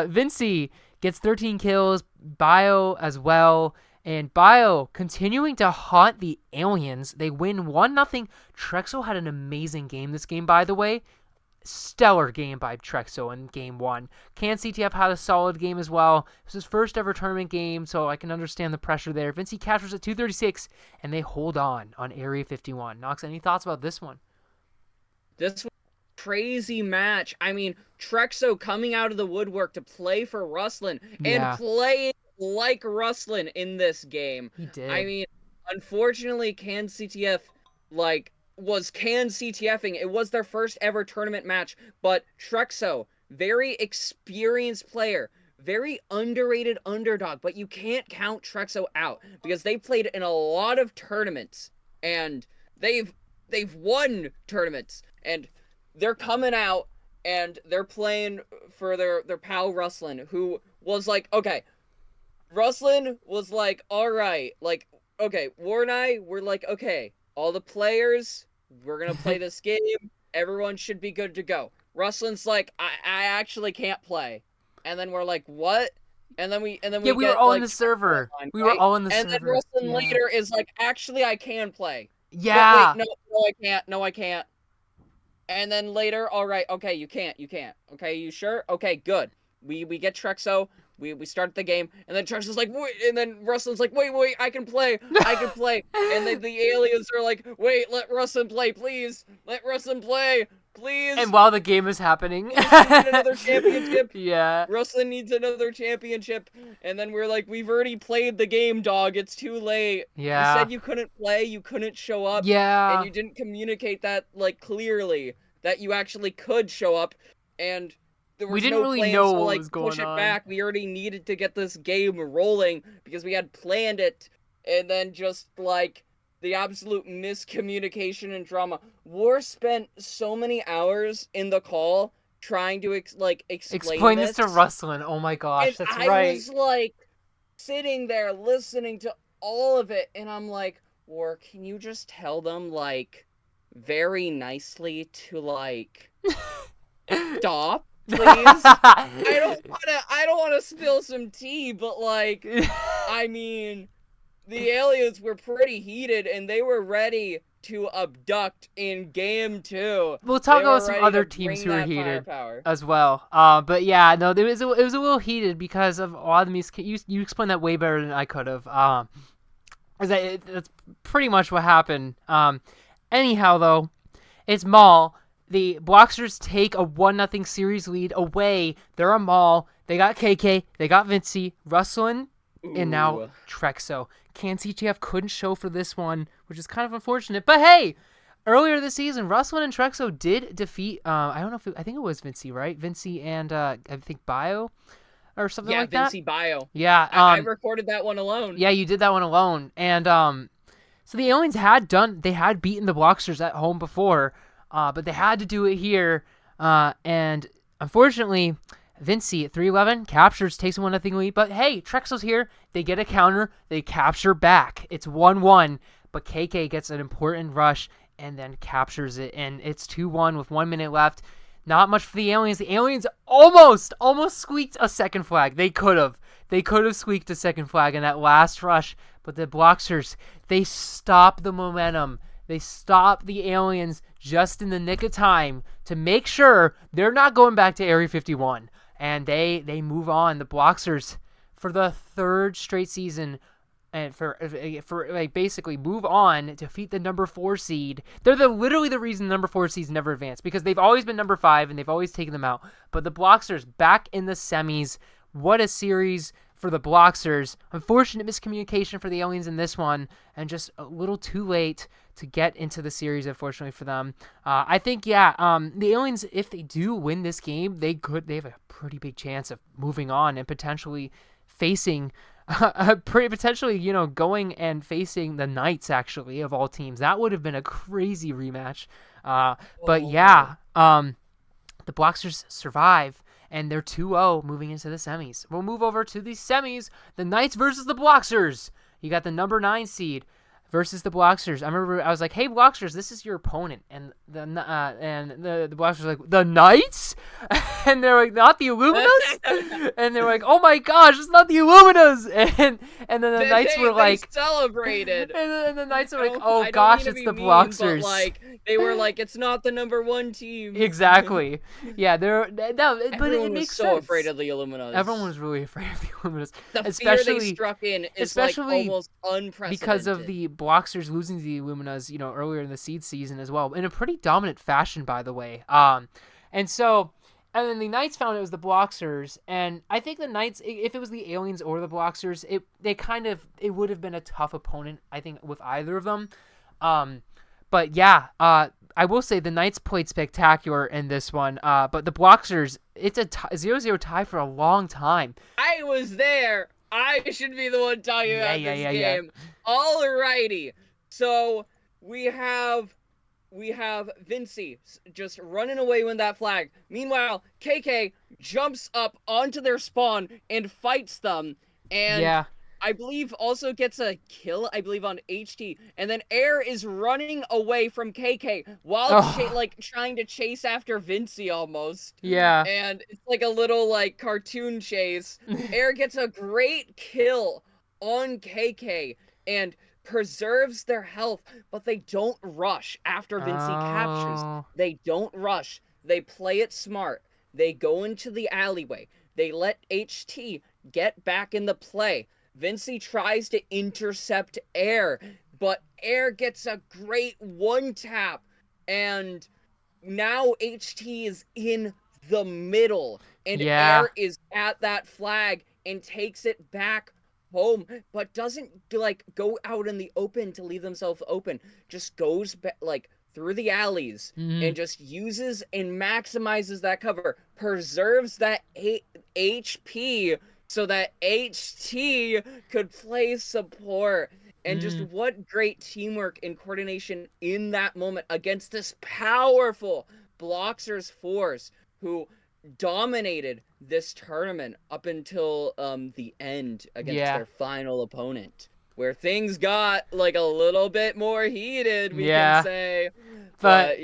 Vinci gets 13 kills, Bio as well. And Bio continuing to haunt the Aliens. They win 1-0. Trexo had an amazing game this game, by the way. Stellar game by Trexo in game 1. CTF had a solid game as well. It was his first ever tournament game, so I can understand the pressure there. Vinci captures at 236, and they hold on Area 51. Knox, any thoughts about this one? This was a crazy match. I mean, Trexo coming out of the woodwork to play for Ruslan and playing like Ruslan in this game. He did. I mean, unfortunately, CTF, was CTFing. It was their first ever tournament match, but Trexo, very experienced player, very underrated underdog, but you can't count Trexo out because they played in a lot of tournaments and they've won tournaments, and they're coming out and they're playing for their pal Ruslan, who was like, okay, Ruslan was like, all right, like, okay, War and I were like, okay, all the players, we're gonna play this game. Everyone should be good to go. Ruslan's like, I actually can't play. And then we're like, what? And then we were all in the server. We were all in the server. And then Ruslan later is like, actually, I can play. Yeah. Wait, no, I can't. No, I can't. And then later, all right, okay, you can't. Okay, you sure? Okay, good. We get Trexo. We start the game, and then Trexo's like, wait, and then Ruslan's like, wait, I can play. And then the aliens are like, wait, let Ruslan play, please. Let Ruslan play, please. And while the game is happening, we need another championship. Yeah. Ruslan needs another championship. And then we're like, we've already played the game, dog. It's too late. Yeah. You said you couldn't play, you couldn't show up. Yeah. And you didn't communicate that, like, clearly, that you actually could show up. And we didn't really know what was going on. Push it back. We already needed to get this game rolling because we had planned it, and then just like the absolute miscommunication and drama. War spent so many hours in the call trying to explain this to Ruslan. Oh my gosh, and that's right. I was like sitting there listening to all of it, and I'm like, War, can you just tell them like very nicely to like stop? Please. I don't want to spill some tea, but like, I mean, the aliens were pretty heated and they were ready to abduct in game 2. We'll talk about some other teams who were heated as well. But yeah, no, it was a little heated because of a lot of the you explained that way better than I could have. That's pretty much what happened. Anyhow, though, it's Maul. The Blocksters take a 1-0 series lead away. They're a Maul. They got KK. They got Vinci, Ruslan, and now Trexo. CTF couldn't show for this one, which is kind of unfortunate. But hey, earlier this season, Russell and Trexo did defeat. I don't know if I think it was Vinci, right? Vinci and I think Bio or something Yeah, like that. Vinci Bio. Yeah. I recorded that one alone. Yeah, you did that one alone, and so the aliens had beaten the Blocksters at home before, but they had to do it here, and unfortunately, Vinci at 311 captures, takes a 1-0 lead. But hey, Trexel's here. They get a counter. They capture back. It's 1-1, but KK gets an important rush and then captures it, and it's 2-1 with 1 minute left. Not much for the aliens. The aliens almost squeaked a second flag. They could have. They could have squeaked a second flag in that last rush, but the Blocksters, they stop the momentum. They stop the aliens just in the nick of time to make sure they're not going back to Area 51. And they move on. The Blocksters, for the third straight season, and for like basically move on, defeat the number 4 seed. They're literally the reason the number 4 seeds never advanced, because they've always been number 5 and they've always taken them out. But the Blocksters back in the semis. What a series for the Blocksters. Unfortunate miscommunication for the aliens in this one, and just a little too late to get into the series, unfortunately for them. I think, the aliens, if they do win this game, they have a pretty big chance of moving on and potentially facing going and facing the Knights, actually, of all teams. That would have been a crazy rematch. But yeah, the Blocksters survive, and they're 2-0 moving into the semis. We'll move over to the semis. The Knights versus the Blocksters. You got the number 9 seed versus the Blocksters. I remember I was like, "Hey, Blocksters, this is your opponent," and the Blocksters were like, "The Knights," and they're like, "Not the Illuminas," and they're like, "Oh my gosh, it's not the Illuminas," and then the Knights were like, celebrated, and the Knights were like, "Oh gosh, it's the Blocksters." Like they were like, "It's not the number 1 team." Exactly. Yeah, but it makes so sense. afraid of the Illuminas. Everyone was really afraid of the Illuminas. The especially, fear they struck in is like almost unprecedented. Because of the Blocksters losing to the Illuminas, earlier in the seed season as well, in a pretty dominant fashion, by the way. And then the Knights found it was the Blocksters, and I think the Knights, if it was the aliens or the Blocksters, it would have been a tough opponent, I think, with either of them. But yeah, I will say the Knights played spectacular in this one. But the Blocksters, it's a 0-0 tie for a long time. I was there. I should be the one talking about this game. Alrighty. So we have Vinci just running away with that flag. Meanwhile, KK jumps up onto their spawn and fights them. And I believe also gets a kill, on HT. And then Air is running away from KK while trying to chase after Vinci almost. Yeah. And it's like a little cartoon chase. Air gets a great kill on KK and preserves their health, but they don't rush after Vinci captures. They don't rush. They play it smart. They go into the alleyway. They let HT get back in the play. Vinci tries to intercept Air, but Air gets a great one-tap, and now HT is in the middle, and Air is at that flag and takes it back home, but doesn't go out in the open to leave themselves open. Just goes through the alleys and just uses and maximizes that cover, preserves that HP so that HT could play support. And just what great teamwork and coordination in that moment against this powerful Blocksters force who dominated this tournament up until the end against their final opponent, where things got a little bit more heated, we can say. But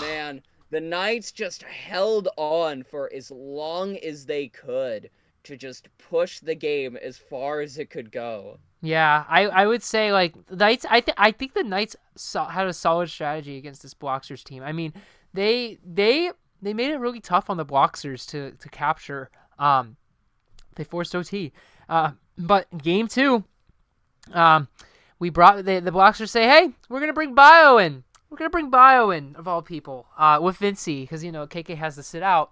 man, the Knights just held on for as long as they could to just push the game as far as it could go. Yeah, I would say the Knights. I think the Knights had a solid strategy against this Blocksters team. I mean, they made it really tough on the Blocksters to capture. They forced OT. But game 2, we brought the Blocksters say, hey, we're gonna bring Bio in. We're gonna bring Bio in, of all people, with Vinci, because KK has to sit out.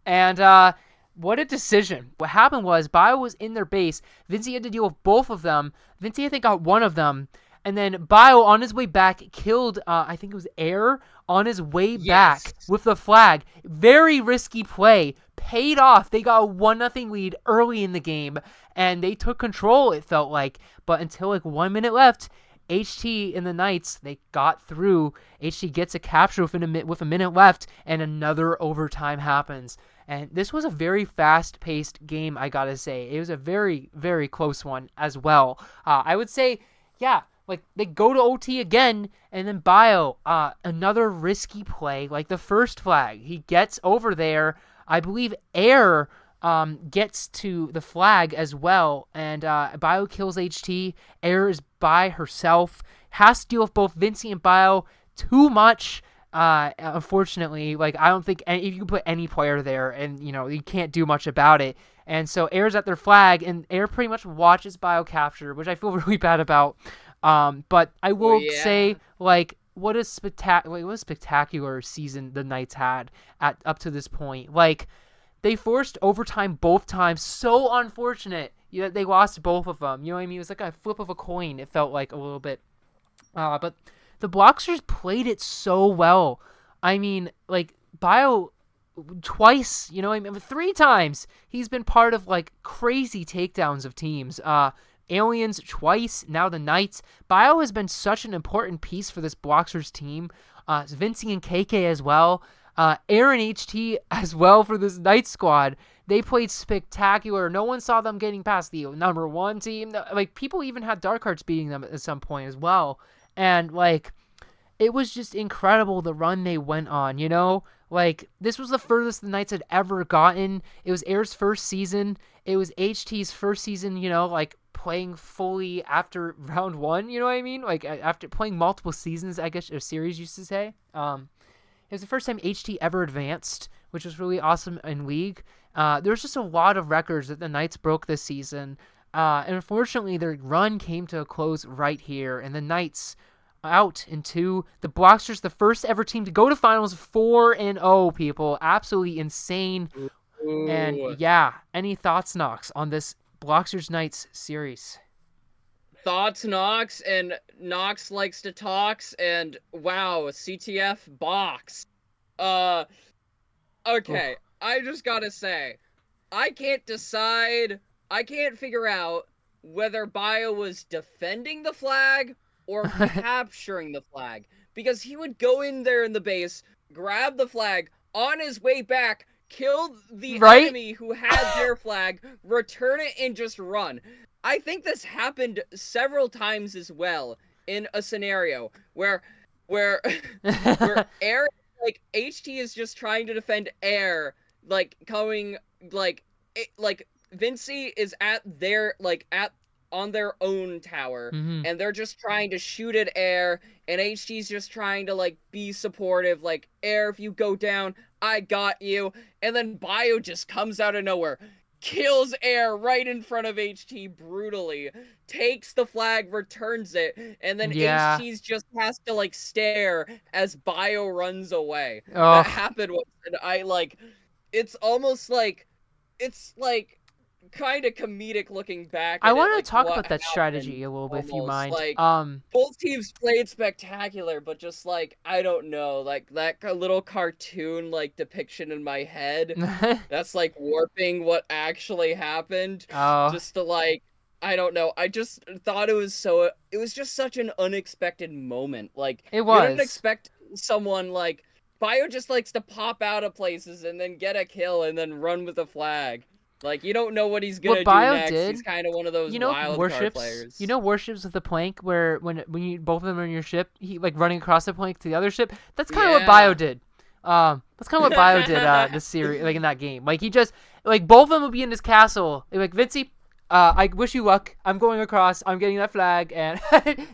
And what a decision. What happened was Bio was in their base. Vinci had to deal with both of them. Vinci, I think, got one of them. And then Bio on his way back killed, I think it was Air on his way back Yes. with the flag. Very risky play. Paid off. They got a 1-0 lead early in the game, and they took control, it felt like. But until like 1 minute left, HT and the Knights, they got through. HT gets a capture with a minute left, and another overtime happens. And this was a very fast-paced game, I gotta say. It was a very, very close one as well. I would say, yeah, like they go to OT again, and then Bio, another risky play, like the first flag. He gets over there. I believe Air gets to the flag as well, and Bio kills HT. Air is by herself, has to deal with both Vincey and Bio. Too much. Unfortunately, like I don't think if you can put any player there, and you can't do much about it. And so Air's at their flag, and Air pretty much watches Bio capture, which I feel really bad about. But I Oh will yeah. say, like, what a spectacular season the Knights had up to this point. Like, they forced overtime both times. So unfortunate that they lost both of them. You know what I mean? It was like a flip of a coin. It felt like a little bit. But the Blocksters played it so well. I mean, like Bio twice, I mean, 3 times he's been part of like crazy takedowns of teams. Aliens twice, now the Knights. Bio has been such an important piece for this Blocksters team. Vincey and KK as well. Aaron HT as well for this Knight squad. They played spectacular. No one saw them getting past the number 1 team. Like, people even had Dark Hearts beating them at some point as well. And, like, it was just incredible the run they went on, Like, this was the furthest the Knights had ever gotten. It was Air's first season. It was HT's first season, like, playing fully after round 1, you know what I mean? Like, after playing multiple seasons, I guess, or series, used to say. It was the first time HT ever advanced, which was really awesome in League. There was just a lot of records that the Knights broke this season. And unfortunately, their run came to a close right here. And the Knights out into the Blocksters, the first ever team to go to finals 4-0, people. Absolutely insane. And Ooh. yeah, any thoughts, Knox, on this Blocksters Knights series? Thoughts, Knox, and Knox likes to talks, and wow, CTF box. Uh, Oof. okay, I just gotta say, I can't decide, I can't figure out whether Bio was defending the flag or capturing the flag, because he would go in there in the base, grab the flag, on his way back, kill the Right? enemy who had their flag, return it, and just run. I think this happened several times as well in a scenario where where Air, like, HT is just trying to defend Air, like coming like Vincey is at their at on their own tower, hmm and they're just trying to shoot at Air, and HT's just trying to like be supportive, like, Air, if you go down, I got you. And then Bio just comes out of nowhere, kills Air right in front of HT brutally, takes the flag, returns it, and then Yeah. HT's just has to like stare as Bio runs away. That Oh, happened once, and I like, it's almost like, it's like kind of comedic looking back I at it, want like to talk what about that happened strategy a little bit, if you almost. mind. Like, both teams played spectacular, but just like, I don't know, like that little cartoon like depiction in my head that's like warping what actually happened, Oh, just to like, I don't know. I just thought it was just such an unexpected moment. Like, it you didn't was. expect someone like Bio just likes to pop out of places and then get a kill and then run with a flag. Like, you don't know what he's What gonna do Bio next. did, He's kind of one of those wild card warships. players. Warships with the plank, where when you both of them are in your ship, he like running across the plank to the other ship. That's kind of what Bio Yeah. did. That's kind of what Bio did. This series, like in that game, like he just like both of them would be in his castle. Like, Vincey, I wish you luck. I'm going across. I'm getting that flag and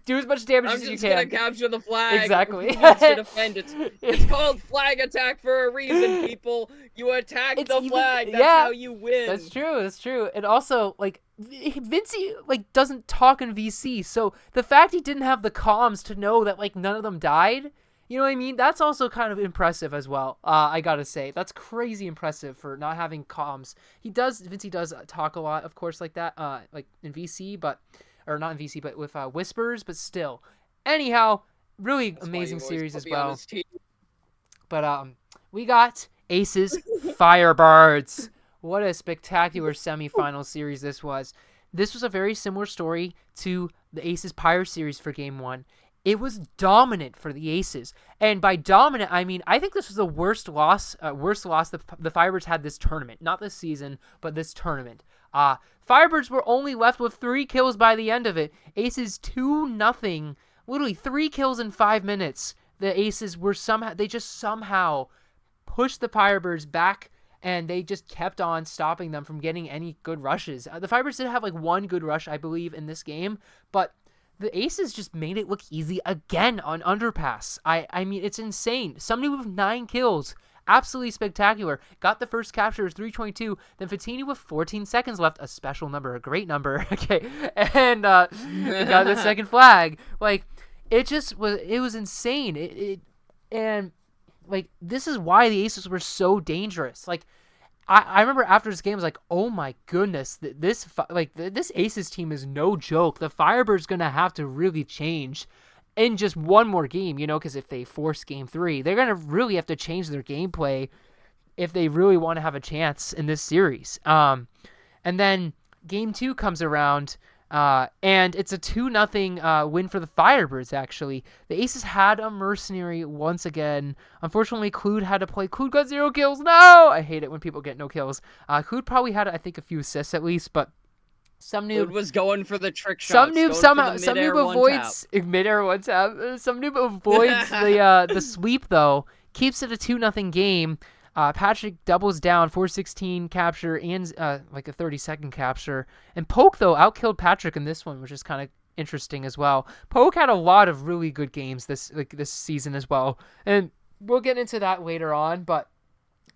do as much damage I'm as you just gonna can. capture the flag. Exactly. Who needs to defend? It's called flag attack for a reason, people. You attack It's the even, flag. That's yeah. how you win. That's true. That's true. And also, like, Vincey like doesn't talk in VC, so the fact he didn't have the comms to know that like none of them died, you know what I mean? That's also kind of impressive as well. I gotta say, that's crazy impressive for not having comms. Vincey does talk a lot, of course, like that, like in VC, but or not in VC, but with Whispers, but still. Anyhow, really That's why you amazing always series put as me on well. his team. But we got Aces Firebirds. What a spectacular semifinal series this was. This was a very similar story to the Aces Pyre series for Game 1. It was dominant for the Aces. And by dominant, I mean, I think this was the worst loss the Firebirds had this tournament. Not this season, but this tournament. Firebirds were only left with 3 kills by the end of it. Aces 2-0. Literally 3 kills in 5 minutes. The Aces were somehow pushed the Firebirds back, and they just kept on stopping them from getting any good rushes. The Firebirds did have like one good rush, I believe, in this game, but the Aces just made it look easy again on Underpass. I mean, it's insane. Somebody with 9 kills. Absolutely spectacular. Got the first capture, 322. Then Fatini with 14 seconds left. A special number, a great number. Okay. And got the second flag. Like, it was insane. And like, this is why the Aces were so dangerous. Like, I remember after this game, I was like, oh my goodness, this Aces team is no joke. The Firebirds going to have to really change in just one more game, because if they force Game 3, they're going to really have to change their gameplay if they really want to have a chance in this series. And then Game 2 comes around, and it's a 2-0 win for the Firebirds, actually. The Aces had a mercenary once again. Unfortunately, Clued had to play. Clued got 0 kills. No! I hate it when people get no kills. Clued probably had, I think, a few assists at least, but some noob was going for the trick some shots. noob avoids mid-air one tap. Some noob avoids the sweep, though. Keeps it a 2-0 game. Patrick doubles down, 416 capture and like a 30-second capture. And Poke, though, outkilled Patrick in this one, which is kind of interesting as well. Poke had a lot of really good games this season as well, and we'll get into that later on. But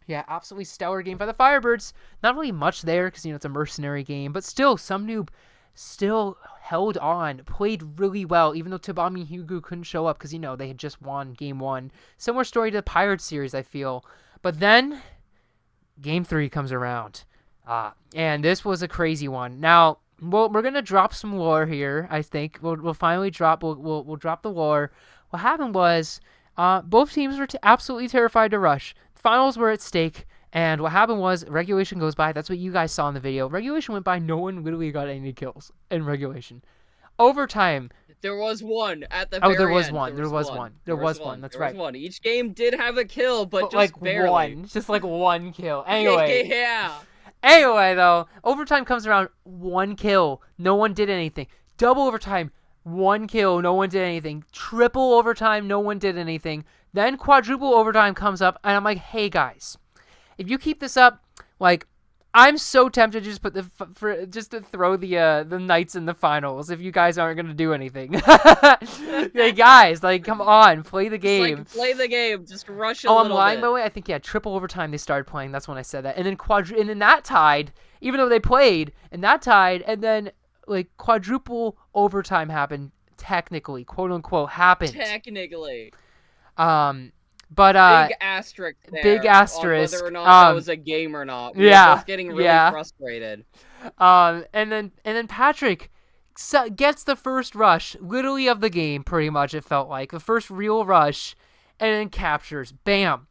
yeah, absolutely stellar game by the Firebirds. Not really much there because it's a mercenary game, but still, some noob still held on, played really well, even though Tabami Hugu couldn't show up because they had just won Game 1. Similar story to the Pirates series, I feel. But then, Game 3 comes around, and this was a crazy one. Now, we're gonna drop some lore here. I think we'll finally drop. We'll drop the lore. What happened was, both teams were absolutely terrified to rush. Finals were at stake, and what happened was regulation goes by. That's what you guys saw in the video. Regulation went by. No one literally got any kills in regulation. Overtime. There was one at the very end. There was one. There was one. That's right. Each game did have a kill, but just like barely. One. Just like one kill. Anyway. Yeah. Anyway, though, overtime comes around, 1 kill. No one did anything. Double overtime, 1 kill. No one did anything. Triple overtime, no one did anything. Then quadruple overtime comes up, and I'm like, hey, guys, if you keep this up, like, I'm so tempted to just put to throw the Knights in the finals if you guys aren't gonna do anything. Hey guys, like, come on, play the game. Just play the game. Just rush a little bit. I'm lying, by the way. I think triple overtime they started playing. That's when I said that. And then that tied, even though they played, and that tied, and then like quadruple overtime happened. Technically, quote unquote, happened. Technically. But big asterisk there. Big asterisk. On whether or not that was a game or not. We were both getting really frustrated. And then Patrick gets the first rush, literally of the game, pretty much. It felt like the first real rush, and then captures. Bam,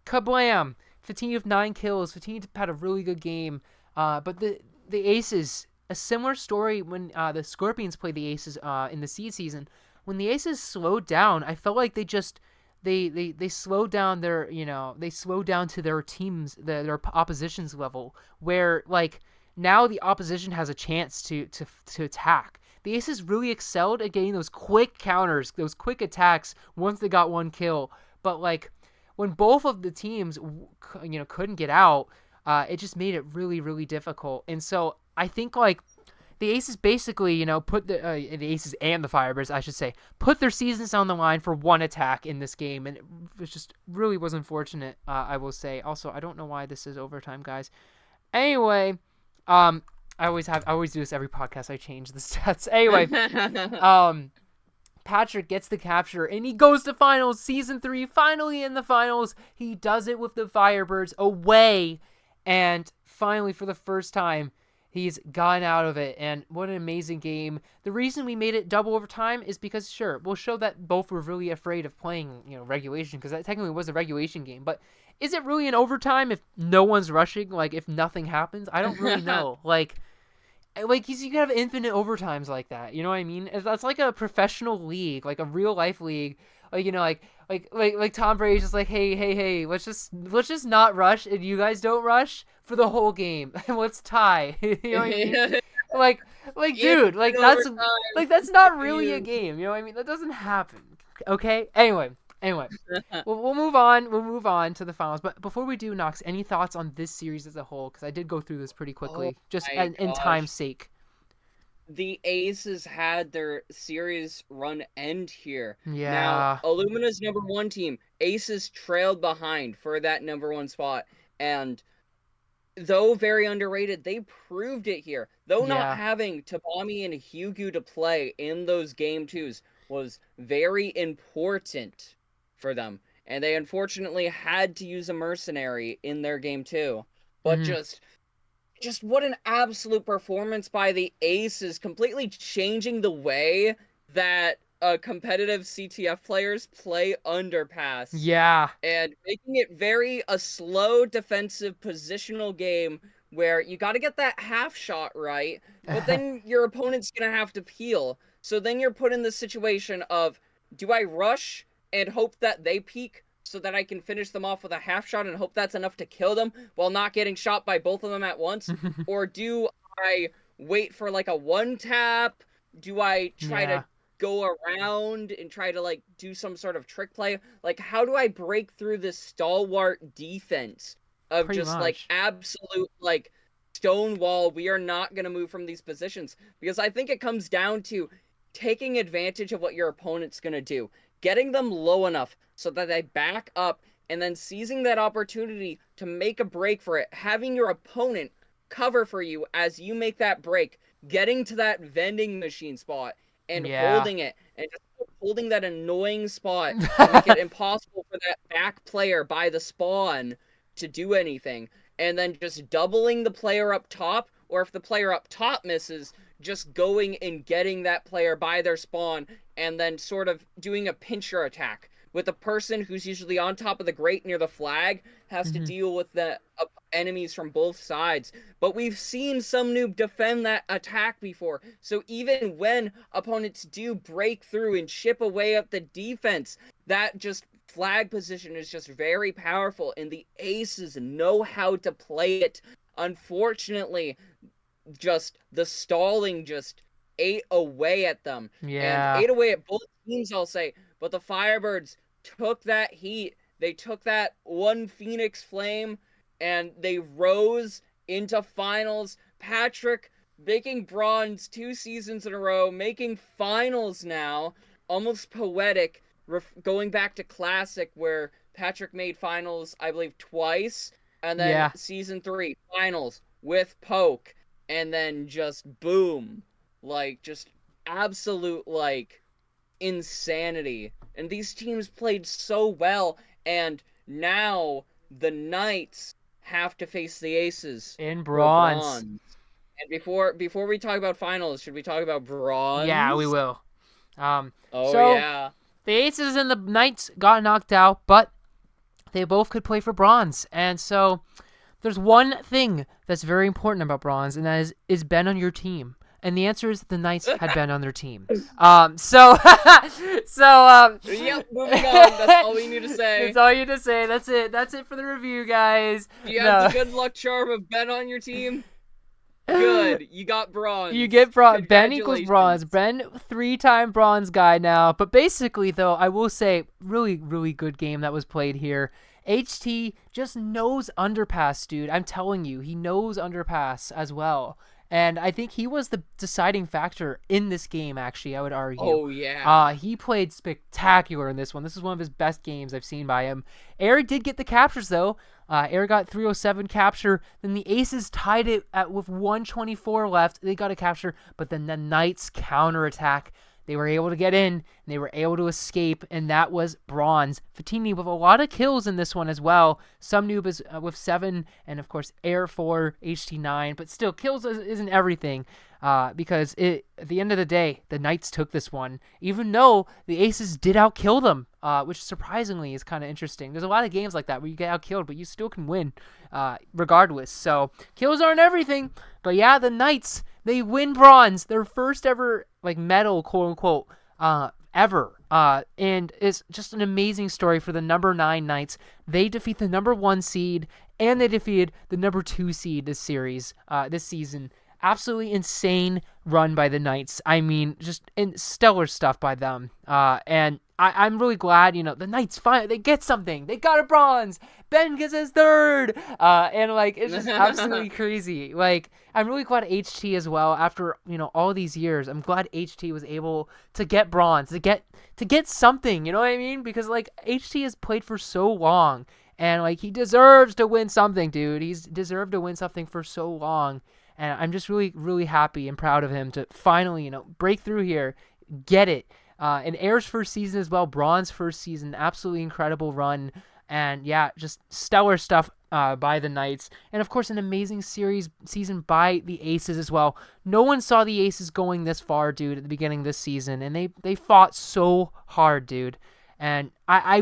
kablam. Fatini with 9 kills. Fatini had a really good game. But the Aces, a similar story when the Scorpions played the Aces in the seed season. When the Aces slowed down, I felt like they just. They slowed down they slowed down to their teams, their opposition's level, where like now the opposition has a chance to attack. The Aces really excelled at getting those quick counters, those quick attacks once they got 1 kill. But like when both of the teams couldn't get out, it just made it really, really difficult. And so I think like the Aces basically, put the Aces and the Firebirds, I should say, put their seasons on the line for 1 attack in this game, and it just really was unfortunate, I will say. Also, I don't know why this is overtime, guys. Anyway, I always do this every podcast. I change the stats. Anyway, Patrick gets the capture, and he goes to finals, season 3, finally in the finals. He does it with the Firebirds away, and finally, for the first time, He's gotten out of it, and what an amazing game. The reason we made it double overtime is because, sure, we'll show that both were really afraid of playing, regulation, because that technically was a regulation game. But is it really an overtime if no one's rushing? Like, if nothing happens? I don't really know. Like you can have infinite overtimes like that. You know what I mean? That's like a professional league, like a real life league. Like like Tom Brady's just like, hey, let's just not rush, and you guys don't rush for the whole game, and let's tie. You know what I mean? Like dude, that's not really a game. You know what I mean? That doesn't happen. Okay. Anyway, we'll move on. We'll move on to the finals. But before we do, Knox, any thoughts on this series as a whole? Because I did go through this pretty Oh quickly, just my in gosh. time's sake. The Aces had their series run end here. Now, Yeah. Illumina's #1 team, Aces trailed behind for that #1 spot. And though very underrated, they proved it here. Though not Yeah. having Tabami and Hugo to play in those game twos was very important for them. And they unfortunately had to use a mercenary in their game two. But Hmm. just what an absolute performance by the Aces, completely changing the way that competitive CTF players play Underpass Yeah. and making it very a slow defensive positional game where you got to get that half shot right, but then your opponent's going to have to peel. So then you're put in the situation of, do I rush and hope that they peek so that I can finish them off with a half shot and hope that's enough to kill them while not getting shot by both of them at once? Or do I wait for like a one tap? Do I try Yeah. to go around and try to like do some sort of trick play? Like, how do I break through this stalwart defense of Pretty just like much. absolute like stonewall? We are not going to move from these positions, because I think it comes down to taking advantage of what your opponent's going to do, getting them low enough so that they back up, and then seizing that opportunity to make a break for it, having your opponent cover for you as you make that break, getting to that vending machine spot and Yeah. holding it, and just holding that annoying spot to make it impossible for that back player by the spawn to do anything, and then just doubling the player up top, or if the player up top misses, just going and getting that player by their spawn, and then sort of doing a pincher attack with the person who's usually on top of the grate near the flag has to Hmm. deal with the enemies from both sides. But we've seen some noob defend that attack before, so even when opponents do break through and chip away at the defense, that just flag position is just very powerful, and the Aces know how to play it. Unfortunately, just the stalling just ate away at them, and Yeah. ate away at both teams, I'll say. But the Firebirds took that heat. They took that one Phoenix Flame, and they rose into finals. Patrick making bronze 2 seasons in a row, making finals now. Almost poetic, going back to Classic, where Patrick made finals, I believe, twice. And then Yeah. season 3, finals with Poke. And then just boom. Like, just absolute, like, insanity. And these teams played so well, and now the Knights have to face the Aces In for bronze. bronze. And before we talk about finals, should we talk about Yeah, we bronze? will. Um. Oh So yeah. the Aces and the Knights got knocked out, but they both could play for bronze, and so there's one thing that's very important about bronze, and that is Ben on your team? And the answer is the Knights had Ben on their team. So Yep, moving on. That's all we need to say. that's all you need to say. That's it. That's it for the review, guys. Do you have the No. good luck charm of Ben on your team? Good. You got You bronze. get bronze. Ben equals bronze. Congratulations. Ben, 3-time bronze guy now. But basically, though, I will say, really, really good game that was played here. HT just knows underpass, dude. I'm telling you, he knows underpass as well. And I think he was the deciding factor in this game, actually, I would argue. Oh yeah. He played spectacular in this one. This is one of his best games I've seen by him. Eric did get the captures, though. Eric got 307 capture. Then the Aces tied it with 124 left. They got a capture, but then the Knights counterattack. They were able to get in, and they were able to escape, and that was bronze. Fatini with a lot of kills in this one as well. Some noob is with 7, and of course Air 4, HT9, but still kills isn't everything. Because at the end of the day, the Knights took this one, even though the Aces did outkill them, which surprisingly is kind of interesting. There's a lot of games like that where you get outkilled, but you still can win regardless. So kills aren't everything, but yeah, the Knights, they win bronze, their first ever like medal, quote unquote, ever. And it's just an amazing story for the number 9 Knights. They defeat the number 1 seed, and they defeated the number 2 seed this season. Absolutely insane run by the Knights. I mean, just stellar stuff by them. And I'm really glad, the Knights they get something. They got a bronze. Ben gets his 3rd. And like, it's just absolutely crazy. Like, I'm really glad HT as well. After all these years, I'm glad HT was able to get bronze, to get something. You know what I mean? Because like HT has played for so long, and like he deserves to win something, dude. He's deserved to win something for so long. And I'm just really, really happy and proud of him to finally, break through here, get it. And Air's first season as well, bronze first season, absolutely incredible run. And yeah, just stellar stuff by the Knights. And of course, an amazing season by the Aces as well. No one saw the Aces going this far, dude, at the beginning of this season. And they fought so hard, dude. And I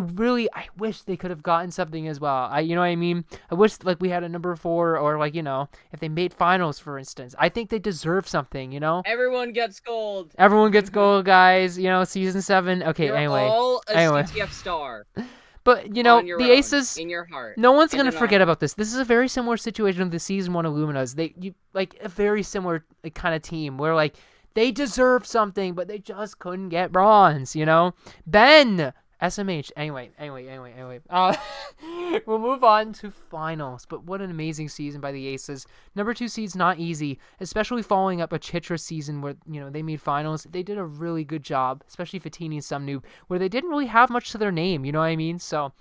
wish they could have gotten something as well. You know what I mean? I wish like we had a number 4, or like, if they made finals, for instance. I think they deserve something, Everyone gets gold. Everyone gets gold, guys. Season 7. Okay, You're anyway. all a Anyway. CTF star. But, On your the own, Aces, in your heart. no one's and going in to our forget heart. about this. This is a very similar situation of the Season 1 Illuminas. A very similar kind of team where, like, they deserve something, but they just couldn't get bronze, Ben! SMH. Anyway. We'll move on to finals. But what an amazing season by the Aces. Number 2 seed's not easy, especially following up a Chitra season where, they made finals. They did a really good job, especially Fatini and some noob, where they didn't really have much to their name, you know what I mean? So,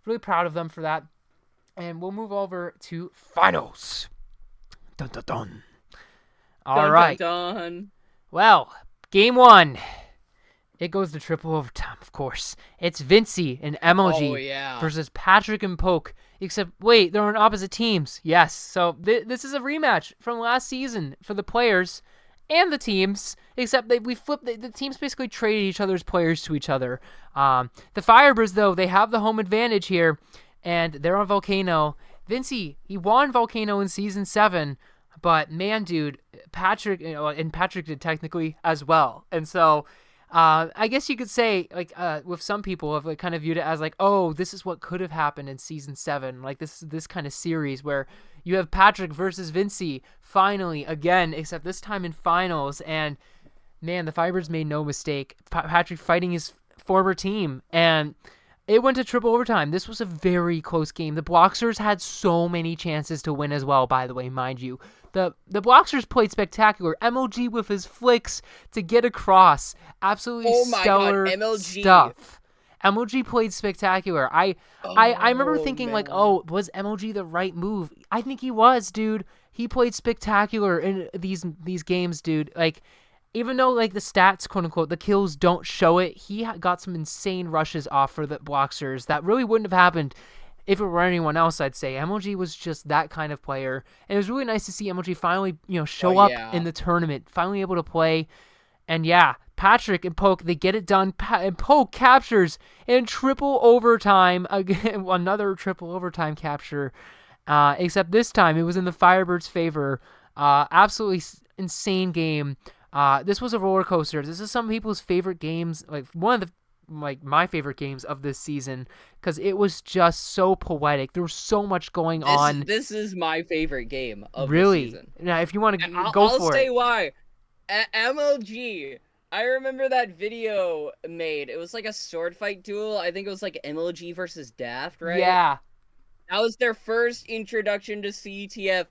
really proud of them for that. And we'll move over to finals. Dun dun dun. All right. Dun, dun, dun. Well, game 1. It goes to triple overtime, of course. It's Vincey and MLG versus Patrick and Poke. Except, wait, they're on opposite teams. Yes, so this is a rematch from last season for the players and the teams. Except we flipped. The teams basically traded each other's players to each other. The Firebirds, though, they have the home advantage here, and they're on Volcano. Vincey, he won Volcano in Season 7, but man, dude, Patrick, and Patrick did technically as well. And so... I guess you could say, like, with some people have like kind of viewed it as like, oh, this is what could have happened in Season 7. Like, this kind of series where you have Patrick versus Vincey finally again, except this time in finals. And man, the Fibers made no mistake. Patrick fighting his former team, and it went to triple overtime. This was a very close game. The Bloxers had so many chances to win as well, by the way, mind you. The Bloxers played spectacular. MLG with his flicks to get across. Absolutely stellar stuff. MLG played spectacular. I remember thinking, like, oh, was MLG the right move? I think he was, dude. He played spectacular in these games, dude. Like, even though, like, the stats, quote-unquote, the kills don't show it, he got some insane rushes off for the Bloxers that really wouldn't have happened if it were anyone else, I'd say. MLG was just that kind of player. And it was really nice to see MLG finally, show up in the tournament, finally able to play. And yeah, Patrick and Poke, they get it done. And Poke captures in triple overtime. Again, another triple overtime capture. Except this time, it was in the Firebirds' favor. Absolutely insane game. This was a roller coaster. This is some people's favorite games, like one of the my favorite games of this season, because it was just so poetic. There was so much going on. This is my favorite game of the season. Now, if you want to go for it. I'll say why. MLG. I remember that video made. It was like a sword fight duel. I think it was like MLG versus Daft, right? Yeah. That was their first introduction to CTF,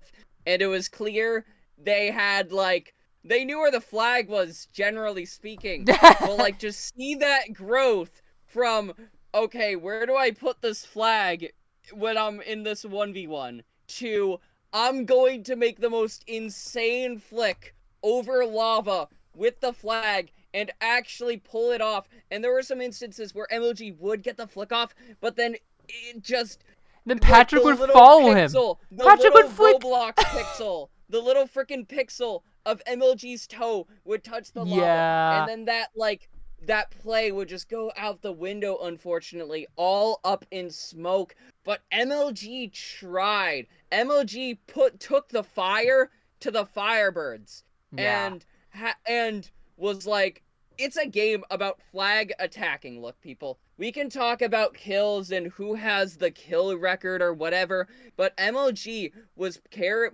and it was clear they had like... They knew where the flag was, generally speaking. But, like, to see that growth from, okay, where do I put this flag when I'm in this 1v1, to, I'm going to make the most insane flick over lava with the flag and actually pull it off. And there were some instances where MLG would get the flick off, but then it just Then like Patrick the would little follow him. pixel, the Patrick little would flick. Roblox pixel, the little freaking pixel of MLG's toe would touch the lava, and Yeah. then that play would just go out the window, unfortunately, all up in smoke. But MLG tried. MLG took the fire to the Firebirds, Yeah. and was like, it's a game about flag attacking. Look, people, we can talk about kills and who has the kill record or whatever, but MLG was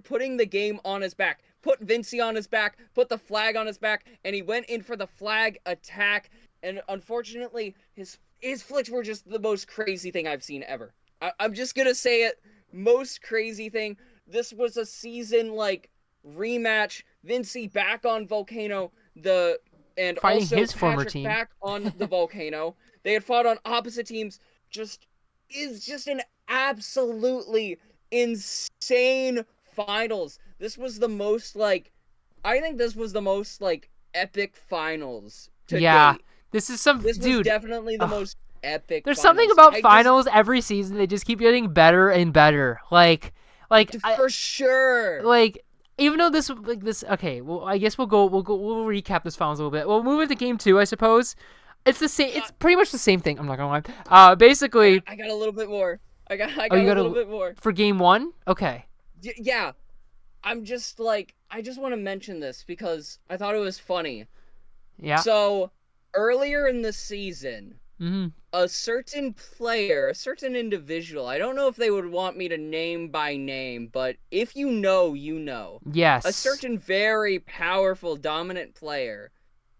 putting the game on his back. Put Vinci on his back, put the flag on his back, and he went in for the flag attack. And unfortunately, his flicks were just the most crazy thing I've seen ever. I'm just gonna say it, most crazy thing. This was a season like rematch. Vinci back on Volcano, and Fighting also his former Patrick team. back on the Volcano. They had fought on opposite teams. Is just an absolutely insane finals. This was the most like, I think this was the most like epic finals to Yeah. date. This is some This was dude. definitely the most epic. There's finals. something about finals every season. They just keep getting better and better. For sure. Like, even though this. Okay, well, I guess we'll recap this finals a little bit. We'll move into game 2, I suppose. It's the same. It's pretty much the same thing. I'm not gonna lie. Basically. I got a little bit more. I got you a little bit more for game 1. Okay. Yeah, I'm just like, I just want to mention this because I thought it was funny. Yeah. So earlier in the season, a certain player, a certain individual, I don't know if they would want me to name by name, but if you know, you know. Yes. A certain very powerful, dominant player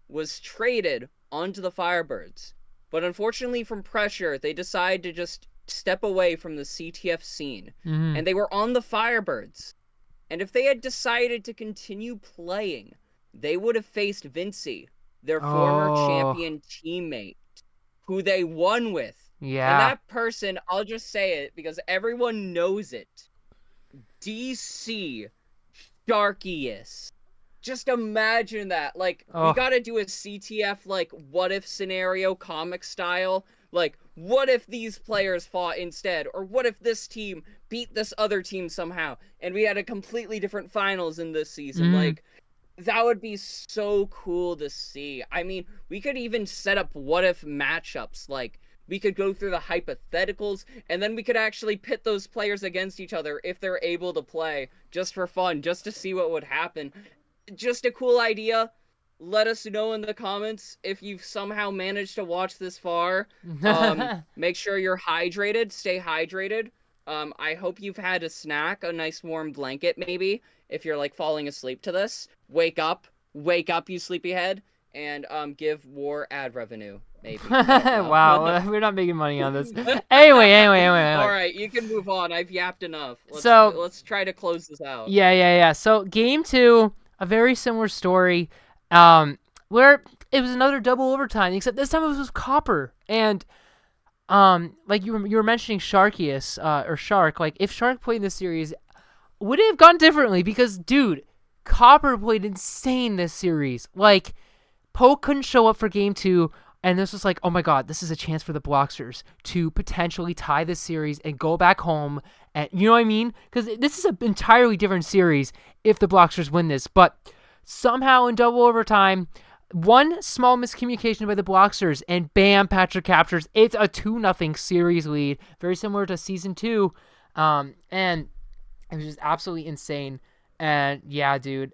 was traded onto the Firebirds. But unfortunately, from pressure, they decided to just step away from the CTF scene. And they were on the Firebirds. And if they had decided to continue playing, they would have faced Vinci, their former champion teammate, who they won with. Yeah. And that person, I'll just say it because everyone knows it. DC Sharkius. Just imagine that. Like, we gotta do a CTF, like, what if scenario, comic style. Like, what if these players fought instead? Or what if this team beat this other team somehow? And we had a completely different finals in this season. Like, that would be so cool to see. I mean, we could even set up what if matchups. Like, we could go through the hypotheticals, and then we could actually pit those players against each other if they're able to play, just for fun, just to see what would happen. Just a cool idea. Let us know in the comments if you've somehow managed to watch this far. Make sure you're hydrated. Stay hydrated. I hope you've had a snack, a nice warm blanket, maybe, if you're, like, falling asleep to this. Wake up, you sleepyhead, and give War ad revenue, maybe. Wow, we're not making money on this. Anyway. All right, you can move on. I've yapped enough. Let's try to close this out. Yeah. So game 2, a very similar story, where it was another double overtime, except this time it was with Copper. And like you were mentioning Sharkius, or Shark. Like, if Shark played in this series, would it have gone differently? Because, dude, Copper played insane this series. Like, Poke couldn't show up for game 2, and this was like, oh my god, this is a chance for the Blocksters to potentially tie this series and go back home. And you know what I mean? Because this is an entirely different series if the Blocksters win this. But somehow in double overtime, one small miscommunication by the Blocksters, and bam, Patrick captures. It's a 2-0 series lead, very similar to season 2. And it was just absolutely insane. And yeah, dude,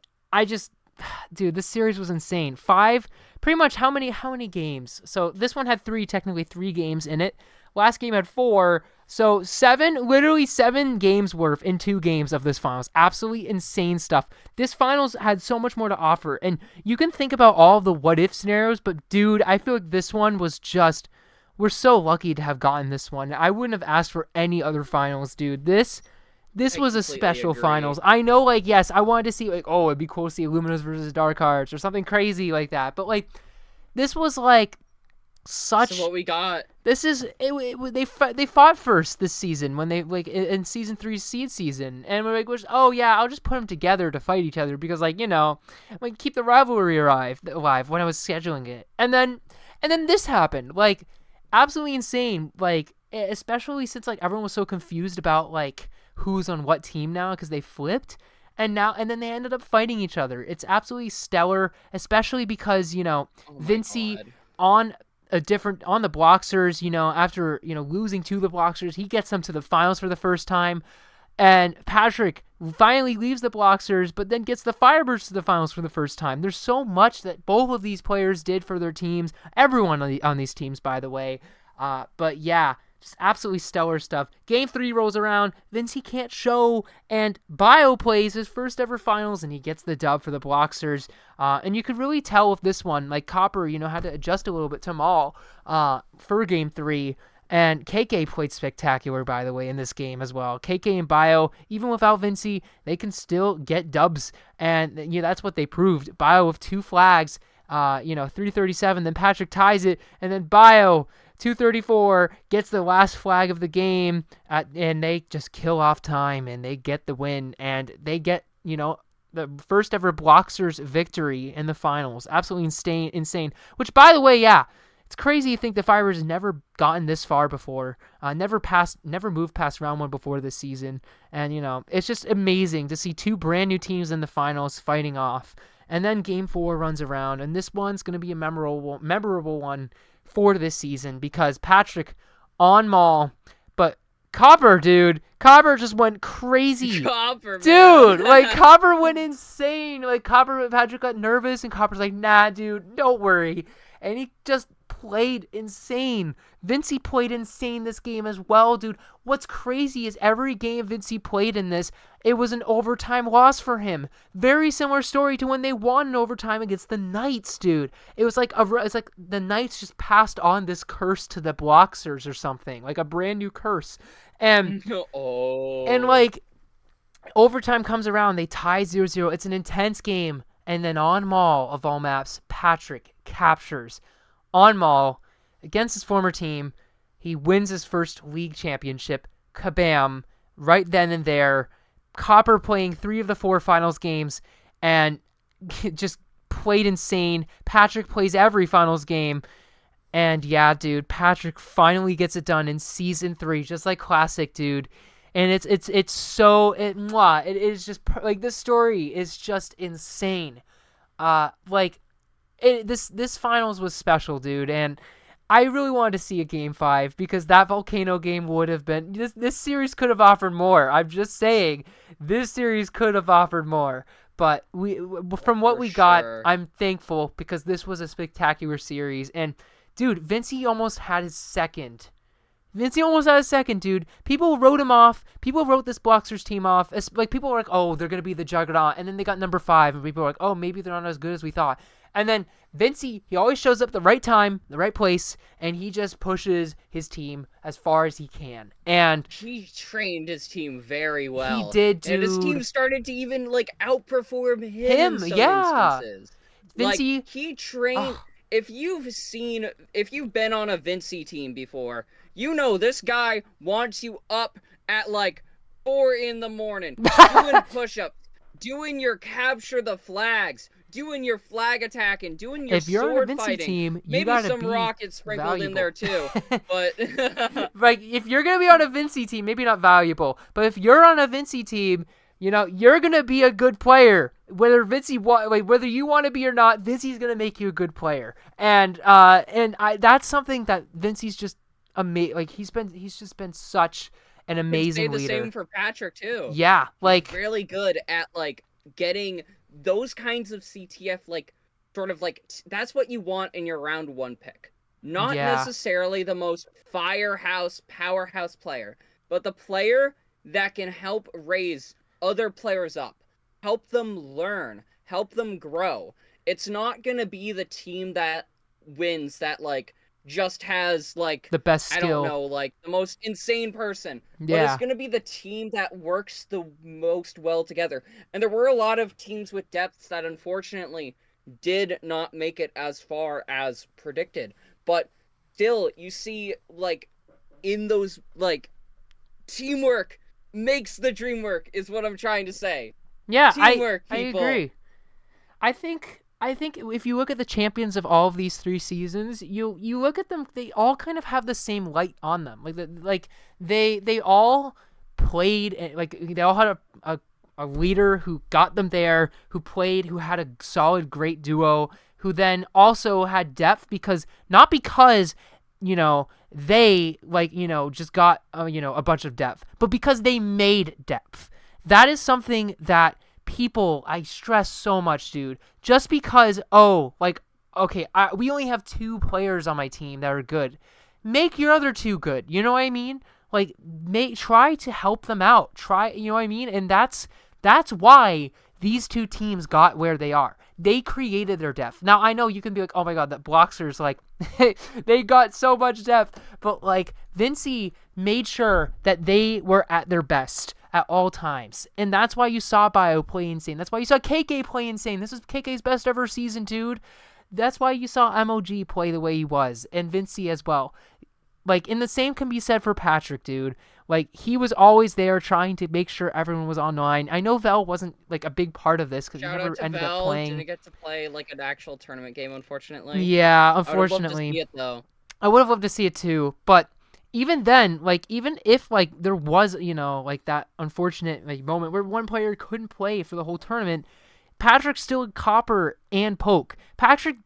this series was insane. 5, pretty much how many games? So this one had technically 3 games in it. Last game had 4. So 7 games worth in 2 games of this finals. Absolutely insane stuff. This finals had so much more to offer. And you can think about all of the what if scenarios, but dude, I feel like this one was just, we're so lucky to have gotten this one. I wouldn't have asked for any other finals, dude. This was a special finals. I know, like, yes, I wanted to see, like, oh, it'd be cool to see Luminous versus Dark Hearts or something crazy like that. But, like, this was, like, So Such what we got? This is they fought first this season when they like in season 3 seed season, and we're like, oh yeah, I'll just put them together to fight each other because like like keep the rivalry alive when I was scheduling it, and then this happened, like absolutely insane, like especially since like everyone was so confused about like who's on what team now because they flipped. And then they ended up fighting each other. It's absolutely stellar, especially because Oh my Vincey god. on on the Blocksters, after, losing to the Blocksters, he gets them to the finals for the first time. And Patrick finally leaves the Blocksters, but then gets the Firebirds to the finals for the first time. There's so much that both of these players did for their teams. Everyone on these teams, by the way. But yeah, just absolutely stellar stuff. Game 3 rolls around. Vincey can't show, and Bio plays his first ever finals, and he gets the dub for the Blocksters. And you could really tell with this one, like Copper, had to adjust a little bit to Maul for Game 3. And KK played spectacular, by the way, in this game as well. KK and Bio, even without Vincey, they can still get dubs. And that's what they proved. Bio with 2 flags, 337. Then Patrick ties it. And then Bio, 234, gets the last flag of the game. And they just kill off time. And they get the win. And they get, the first ever Blocksters victory in the finals. Absolutely insane. Which, by the way, yeah. It's crazy to think the Firebirds has never gotten this far before, never moved past round 1 before this season, and it's just amazing to see 2 brand new teams in the finals fighting off. And then Game 4 runs around, and this one's going to be a memorable one for this season because Patrick on Maul, but Copper just went crazy. Copper, Dude, man. like Copper went insane. Like Patrick got nervous, and Copper's like, "Nah, dude, don't worry." And he just played insane. Vincey played insane this game as well, dude. What's crazy is every game Vincey played in this, it was an overtime loss for him. Very similar story to when they won in overtime against the Knights, dude. It's like the Knights just passed on this curse to the Blocksters or something, like a brand new curse. And Oh. like overtime comes around, they tie 0-0. It's an intense game. And then on Maul, of all maps, Patrick captures on Maul against his former team. He wins his first league championship. Kabam. Right then and there. Copper playing 3 of the 4 finals games and just played insane. Patrick plays every finals game. And yeah, dude, Patrick finally gets it done in season 3, just like classic, dude. And it is just like this story is just insane. This finals was special, dude, and I really wanted to see a game 5 because that volcano game would have been this series could have offered more. I'm just saying, this series could have offered more. But from what we got, I'm thankful because this was a spectacular series. And dude, Vincey almost had his second. Dude. People wrote him off. People wrote this Blocksters team off. Like, people were like, oh, they're going to be the juggernaut. And then they got number 5. And people were like, oh, maybe they're not as good as we thought. And then Vincey, he always shows up at the right time, the right place. And he just pushes his team as far as he can. And he trained his team very well. He did, dude. And his team started to even, like, outperform him in some instances. Vincey. Like, he trained... If you've been on a Vincey team before, you know this guy wants you up at like 4 in the morning, doing push-ups, doing your capture the flags, doing your flag attack, and doing your if you're sword on a Vincey fighting. team, you Maybe gotta some be rockets sprinkled valuable. in there too. But like, if you're gonna be on a Vincey team, maybe not valuable, but if you're on a Vincey team, you're gonna be a good player. Whether whether you want to be or not, Vincey's gonna make you a good player. And that's something that Vincey's just amazing. Like, he's just been such an amazing leader. The same for Patrick too. Yeah, like he's really good at like getting those kinds of CTF, like sort of like that's what you want in your round 1 pick. Not necessarily the most powerhouse player, but the player that can help raise other players up, help them learn, help them grow. It's not gonna be the team that wins that like just has like the best skill. I don't know, like the most insane person. But it's gonna be the team that works the most well together. And there were a lot of teams with depths that unfortunately did not make it as far as predicted. But still you see like in those like teamwork makes the dream work is what I'm trying to say. Yeah, Teamwork, I people. agree. I think if you look at the champions of all of these 3 seasons, you look at them, they all kind of have the same light on them. They all played like they all had a leader who got them there, who played, who had a solid great duo, who then also had depth because not because they just got a bunch of depth, but because they made depth. That is something that people I stress so much, dude. Just because okay, we only have 2 players on my team that are good. Make your other 2 good. You know what I mean? Like try to help them out. Try, you know what I mean? And that's why these 2 teams got where they are. They created their depth. Now I know you can be like, oh my god, that Bloxers like they got so much depth, but like Vincey made sure that they were at their best at all times. And that's why you saw Bio play insane. That's why you saw KK play insane. This is KK's best ever season, dude. That's why you saw MOG play the way he was, and Vincey as well. Like, and the same can be said for Patrick, dude. Like, he was always there trying to make sure everyone was online. I know Vel wasn't, like, a big part of this because he Shout out never to ended up Val. Didn't playing. get to play like an actual tournament game, unfortunately. Yeah, I would have loved to unfortunately. see it though. I would have loved to see it too, but even then, like even if like there was, like that unfortunate like moment where one player couldn't play for the whole tournament, Patrick still had Copper and Poke. Patrick,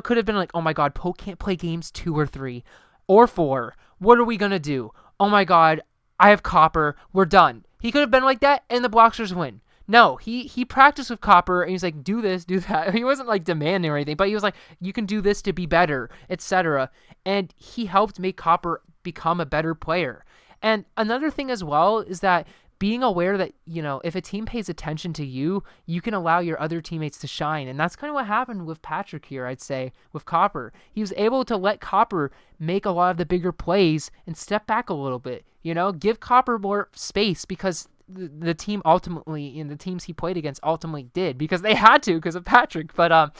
could have been like, "Oh my god, Poke can't play games 2 or 3 or 4. What are we going to do? Oh my god, I have Copper. We're done." He could have been like that and the Blocksters win. No, he practiced with Copper and he's like, do this, do that. He wasn't like demanding or anything, but he was like, you can do this to be better, etc. And he helped make Copper become a better player. And another thing as well is that being aware that, if a team pays attention to you, you can allow your other teammates to shine. And that's kind of what happened with Patrick here, I'd say, with Copper. He was able to let Copper make a lot of the bigger plays and step back a little bit, give Copper more space because the team ultimately, and the teams he played against ultimately did because they had to because of Patrick. But,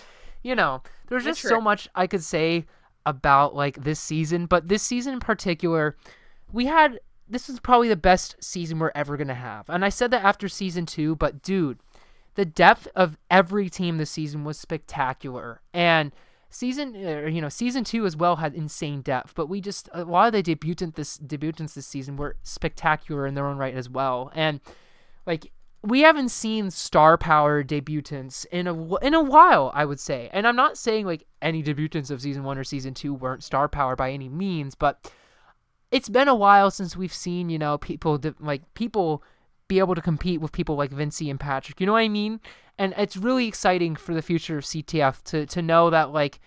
there's just so much I could say about like this season, but this season in particular, this is probably the best season we're ever going to have. And I said that after season 2, but dude, the depth of every team this season was spectacular. And season 2 as well had insane depth, but a lot of the debutants this season were spectacular in their own right as well. And like we haven't seen star power debutants in a while, I would say. And I'm not saying like any debutants of season 1 or season 2 weren't star power by any means, but it's been a while since we've seen, people be able to compete with people like Vincey and Patrick. You know what I mean? And it's really exciting for the future of CTF to know that like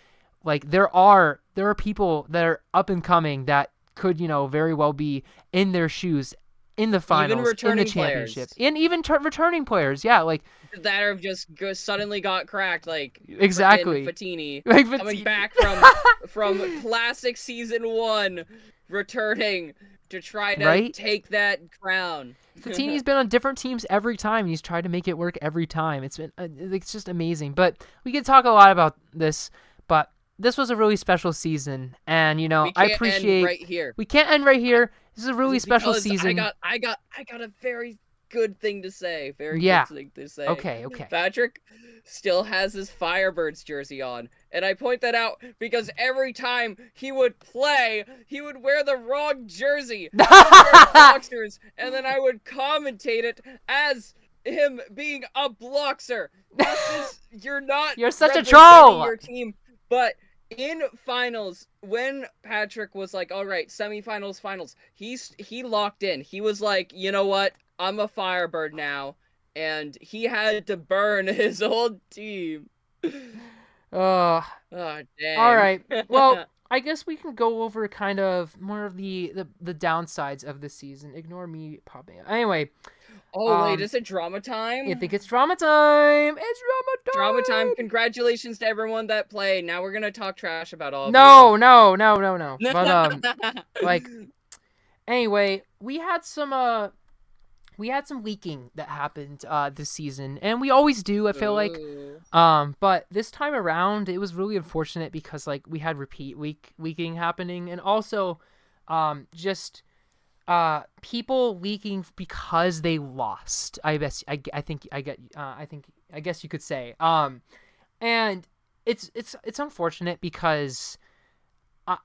there are people that are up and coming that could, very well be in their shoes in the finals, in the championship, and even returning players. Yeah, like that have just suddenly got cracked, like exactly Fatini, like coming back from classic season 1, returning to try to take that crown. Fatini's been on different teams every time, and he's tried to make it work every time. It's just amazing. But we could talk a lot about this, but this was a really special season, and I appreciate end right here. We can't end right here. This is a really special season. I got a very good thing to say. Good thing to say. Okay. Patrick still has his Firebirds jersey on, and I point that out because every time he would play, he would wear the wrong jersey, boxers, and then I would commentate it as him being a Bloxer. You're such a troll. Your team, but in finals, when Patrick was like, all right, semifinals, finals, he locked in. He was like, you know what? I'm a Firebird now. And he had to burn his old team. Oh, dang. All right. Well, I guess we can go over kind of more of the downsides of the season. Ignore me popping up. Anyway. Oh, wait, is it drama time? I think it's drama time. It's drama time. Congratulations to everyone that played. Now we're going to talk trash about all of you. No. But, like, anyway, we had some we had some leaking that happened this season, and we always do. I feel like, Ooh. but this time around, it was really unfortunate because like we had repeat leaking happening, and also, just people leaking because they lost. I think I get I think I guess you could say. And it's unfortunate because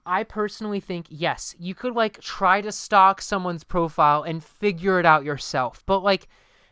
I personally think yes, you could like try to stalk someone's profile and figure it out yourself, but like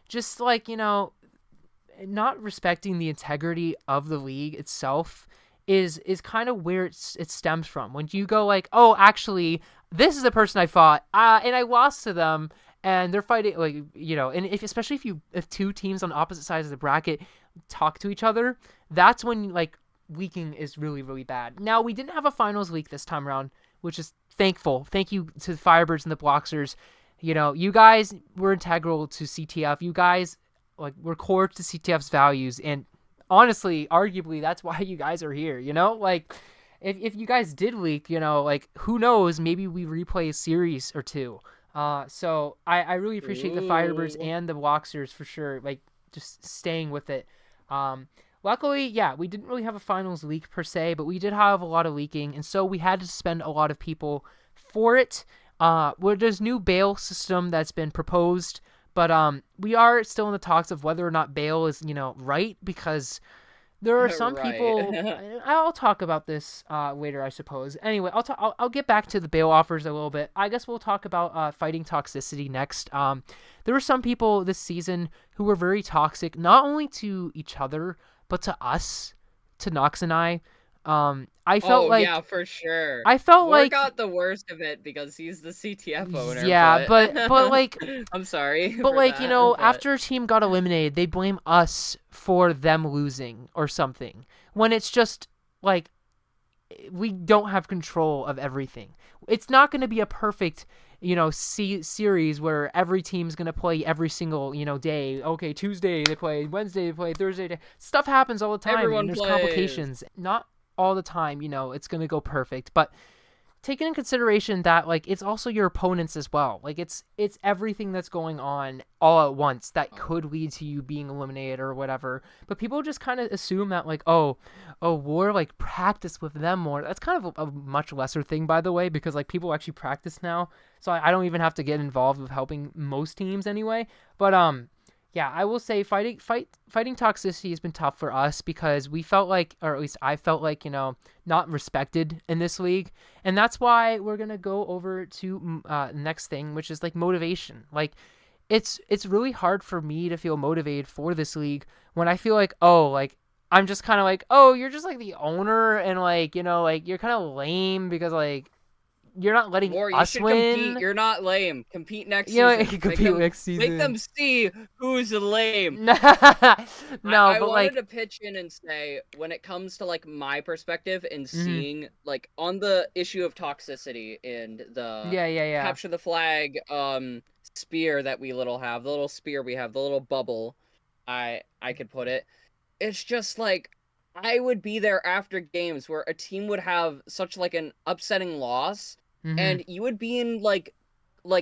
just like not respecting the integrity of the league itself is kind of where it stems from. When you go like, oh, actually, this is the person I fought, and I lost to them, and they're fighting like and especially if two teams on opposite sides of the bracket talk to each other, that's when like leaking is really really bad. Now we didn't have a finals leak this time around, which is thankful. Thank you to the Firebirds and the Bloxers. You guys were integral to CTF. You guys like were core to CTF's values, and honestly, arguably, that's why you guys are here. Like if you guys did leak, like who knows? Maybe we replay a series or two. So I really appreciate the Firebirds Ooh. and the Bloxers for sure. Like just staying with it. Luckily, yeah, we didn't really have a finals leak per se, but we did have a lot of leaking, and so we had to spend a lot of people for it. Where there's new bail system that's been proposed, but we are still in the talks of whether or not bail is right, because there are some people. Right. I'll talk about this later, I suppose. Anyway, I'll get back to the bail offers a little bit. I guess we'll talk about fighting toxicity next. There were some people this season who were very toxic, not only to each other but to us, to Nox and I. I felt Oh like yeah, for sure. I felt War like got the worst of it because he's the CTF owner, yeah, but but like I'm sorry But for like, that, but after a team got eliminated, they blame us for them losing or something. When it's just like we don't have control of everything. It's not going to be a perfect, series where every team's going to play every single, day. Okay, Tuesday they play, Wednesday they play, Thursday. Stuff happens all the time and everyone there's plays. complications. Not all the time, it's going to go perfect, but taking in consideration that like it's also your opponents as well, like it's everything that's going on all at once that could lead to you being eliminated or whatever. But people just kind of assume that like, war like practice with them more. That's kind of a much lesser thing, by the way, because like people actually practice now, so I don't even have to get involved with helping most teams anyway. But yeah, I will say fighting toxicity has been tough for us because we felt like, or at least I felt like, not respected in this league, and that's why we're gonna go over to next thing, which is like motivation. Like, it's really hard for me to feel motivated for this league when I feel like, oh, like I'm just kind of like, oh, you're just like the owner, and like like you're kind of lame because like you're not letting War, you us should compete. win. You're not lame. Compete next season. Compete next Make season. them see who's lame. No, I but wanted like, to pitch in and say, when it comes to like my perspective and mhm. seeing like on the issue of toxicity and the Yeah. capture the flag spear that we have, the little spear we have, the little bubble, I could put it. It's just like I would be there after games where a team would have such like an upsetting loss, Mhm. and you would be in like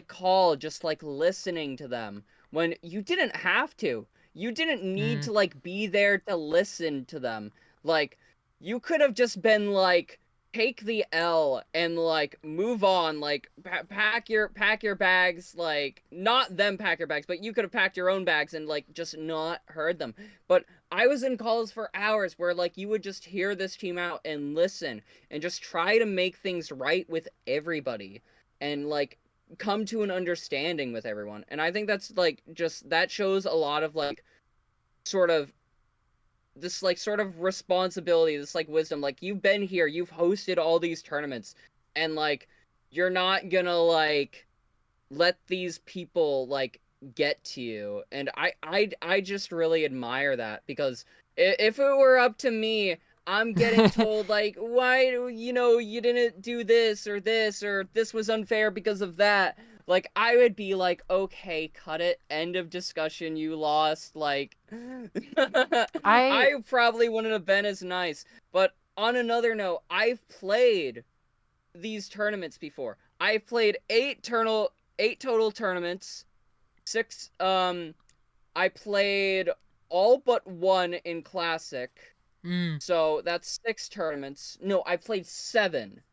call just like listening to them when you didn't have to. You didn't need Mhm. to like be there to listen to them. Like you could have just been like take the L and like move on, like pack your bags, like not them pack your bags, but you could have packed your own bags and like just not heard them. But I was in calls for hours where like you would just hear this team out and listen and just try to make things right with everybody and like come to an understanding with everyone. And I think that's like just that shows a lot of like sort of this like sort of responsibility, this like wisdom. Like you've been here, you've hosted all these tournaments, and like you're not gonna like let these people like get to you. And I just really admire that because if it were up to me, I'm getting told like, why do you didn't do this or this was unfair because of that. Like I would be like, okay, cut it, end of discussion, you lost. Like I I probably wouldn't have been as nice. But on another note, I've played these tournaments before. I've played eight total tournaments, Six. I played all but one in Classic, Mm, so that's 6 tournaments. No, I played seven.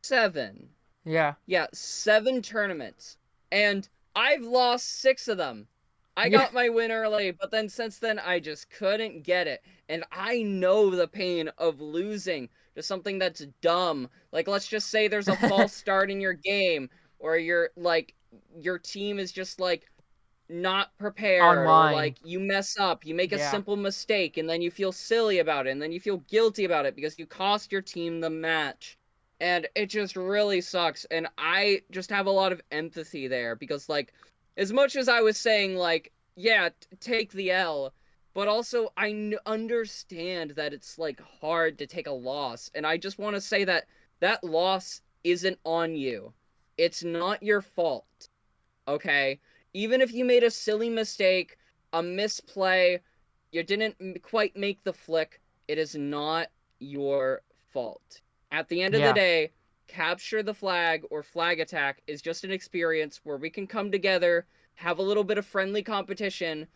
Seven. yeah. Yeah, 7 tournaments. And I've lost 6 of them. I Yeah. got my win early, but then since then I just couldn't get it. And I know the pain of losing to something that's dumb. Like, let's just say there's a false start in your game, or your team is just like not prepared, or Online. like you mess up, you make a Yeah. simple mistake, and then you feel silly about it, and then you feel guilty about it because you cost your team the match. And it just really sucks. And I just have a lot of empathy there because, like, as much as I was saying, like, yeah, take the L, but also understand that it's like hard to take a loss. And I just want to say that that loss isn't on you, it's not your fault. Okay? Even if you made a silly mistake, a misplay, you didn't quite make the flick, it is not your fault. At the end of the Yeah. day, capture the flag or flag attack is just an experience where we can come together, have a little bit of friendly competition,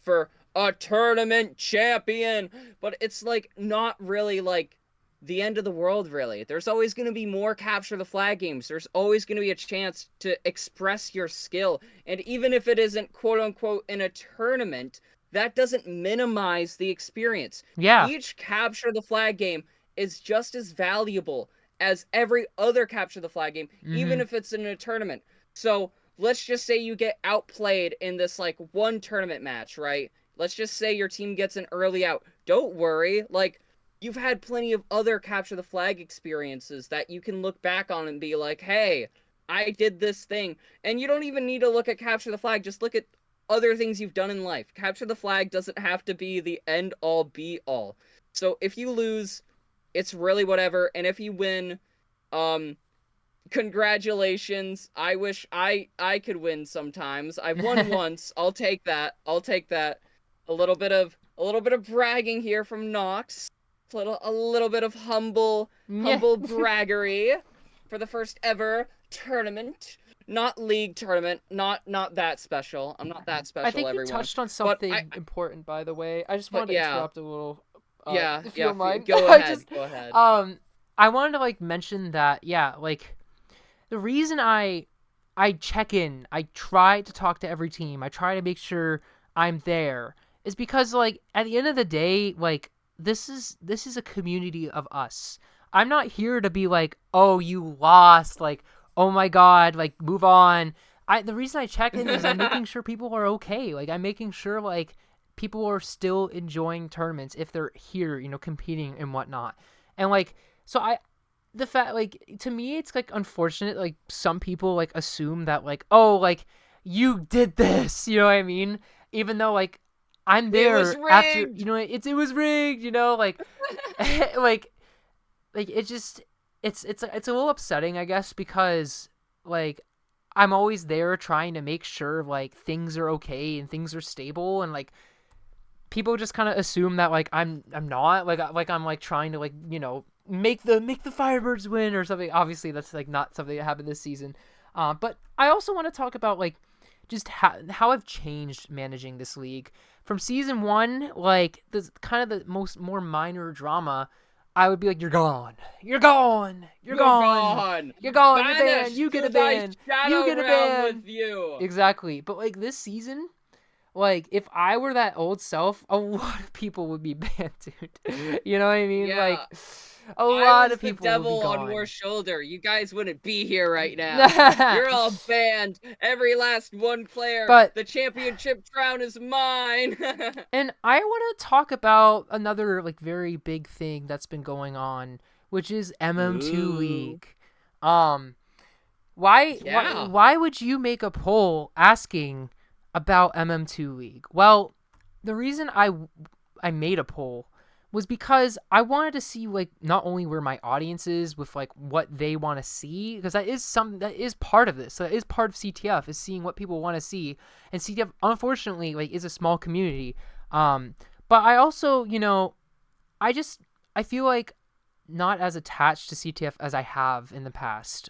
for a tournament champion. But it's like not really like the end of the world, really. There's always going to be more capture the flag games. There's always going to be a chance to express your skill. And even if it isn't quote unquote in a tournament, that doesn't minimize the experience. Yeah. Each capture the flag game is just as valuable as every other capture the flag game, even Mhm. if it's in a tournament. So let's just say you get outplayed in this like one tournament match, right? Let's just say your team gets an early out. Don't worry. Like, you've had plenty of other capture the flag experiences that you can look back on and be like, hey, I did this thing. And you don't even need to look at capture the flag, just look at other things you've done in life. Capture the flag doesn't have to be the end all be all. So if you lose, it's really whatever. And if you win, um, congratulations. I wish I could win sometimes. I've won once. I'll take that. I'll take that. A little bit of bragging here from Nox. A little bit of Yeah. humble braggery for the first ever tournament. Not league tournament. Not that special. I'm not that I special, think you everyone. touched on But I something important, by the way. I just but wanted to yeah. interrupt a little, Yeah, if you yeah, don't mind. go I ahead. just, Go ahead. um, I wanted to like mention that, yeah, like the reason I check in, I try to talk to every team, I try to make sure I'm there, is because like at the end of the day, like this is a community of us. I'm not here to be like, oh, you lost, like, oh my god, like move on. The reason I check in is I'm making sure people are okay. Like I'm making sure like people are still enjoying tournaments if they're here, competing and whatnot. And like so I the fact like to me it's like unfortunate like some people like assume that like oh like you did this, you know what I mean, even though like I'm It was there after, rigged. it was rigged, like like it just it's a little upsetting, I guess, because like I'm always there trying to make sure like things are okay and things are stable, and like people just kind of assume that like I'm not like I'm like trying to like make the Firebirds win or something. Obviously, that's like not something that happened this season. But I also want to talk about like just how I've changed managing this league from season one. Like the kind of the more minor drama, I would be like, "You're gone, you're gone, you're You're gone, gone. you're gone, you're banned, Banished you get to a thy ban, you shadow get a realm ban." with you. Exactly. But like this season, like if I were that old self, a lot of people would be banned, dude. You know what I mean? Yeah, Like a I lot was of the people would be devil on your gone. shoulder. You guys wouldn't be here right now. You're all banned. Every last one player. But The championship crown is mine. and I want to talk about another like very big thing that's been going on, which is MM2 Ooh. League. Um why why Yeah. why would you make a poll asking about MM2 League? Well, the reason I made a poll was because I wanted to see like not only where my audience is with like what they want to see, because that is something that is part of this. That is part of CTF, is seeing what people want to see, and CTF unfortunately like is a small community. Um, but I also I just I feel like not as attached to CTF as I have in the past.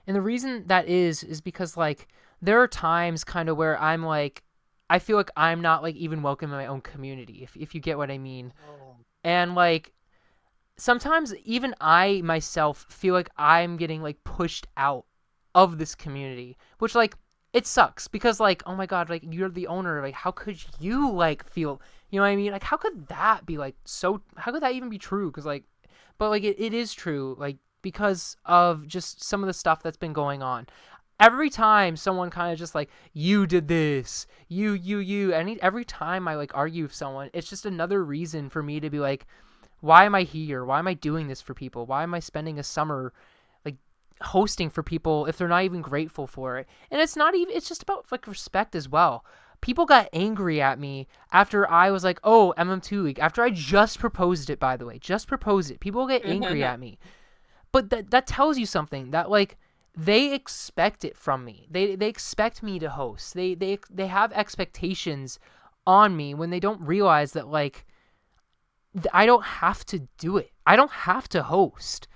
And the reason that is because like there are times kind of where I'm like, I feel like I'm not like even welcome in my own community, if you get what I mean. Oh. And like sometimes even I myself feel like I'm getting like pushed out of this community, which like it sucks because like oh my god, like you're the owner, like how could you like feel, you know what I mean? Like how could that be like so, how could that even be true? Because like, but like it is true, like because of just some of the stuff that's been going on. Every time someone kind of just like you did this, you, and every time I like argue with someone, it's just another reason for me to be like, why am I here? Why am I doing this for people? Why am I spending a summer like hosting for people if they're not even grateful for it? And it's not even, it's just about like respect as well. People got angry at me after I was like, oh, MM2 League. After I just proposed it, by the way, just proposed it. People get angry at me. But that tells you something that like they expect it from me. They expect me to host. They have expectations on me when they don't realize that like I don't have to do it. I don't have to host.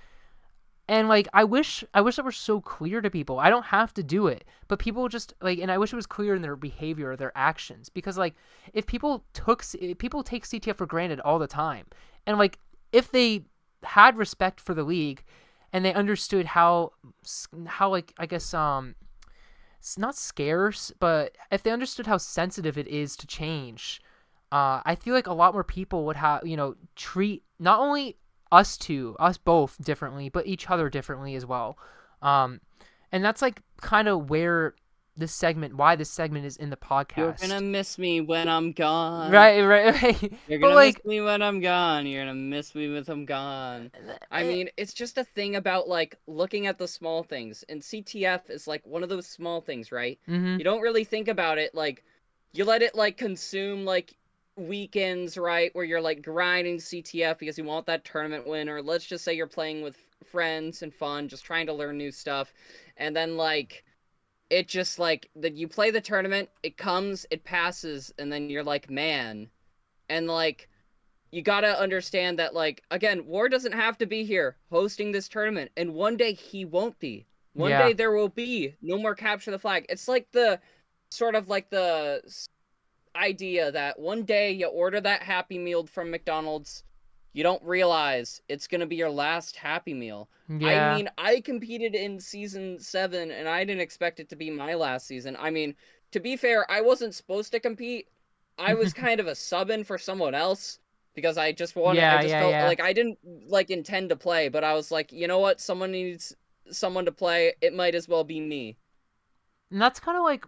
And like I wish that were so clear to people. I don't have to do it. But people just like, and I wish it was clear in their behavior or their actions, because like if people take CTF for granted all the time. And like if they had respect for the league and they understood how like I guess it's not scarce, but if they understood how sensitive it is to change, I feel like a lot more people would have, treat not only us both differently, but each other differently as well. Um, and that's like kind of why this segment is in the You're gonna podcast. miss me when I'm gone. Right. You're But gonna miss like, me when I'm gone. You're gonna miss me when I'm gone. I eh, mean, it's just a thing about like looking at the small things. And CTF is like one of those small things, right? mm-hmm, You don't really think about it, like you let it like consume like weekends, right? Where you're like grinding CTF because you want that tournament win, or let's just say you're playing with friends and fun, just trying to learn new stuff. And then like it just like that you play the tournament, it comes, it passes, and then you're like, man. And like you gotta understand that, like, again, War doesn't have to be here hosting this tournament, and one day he won't be. One yeah, day there will be no more capture the flag. It's like the sort of like the idea that one day you order that Happy Meal from McDonald's, you don't realize it's gonna be your last Happy Meal. I yeah, mean, I competed in season 7, and I didn't expect it to be my last season. I mean, to be fair, I wasn't supposed to compete. I was kind of a sub in for someone else because I yeah, just yeah, felt yeah. like I didn't like intend to play, but I was like, you know what? Someone needs someone to play. It might as well be me. And that's kind of like,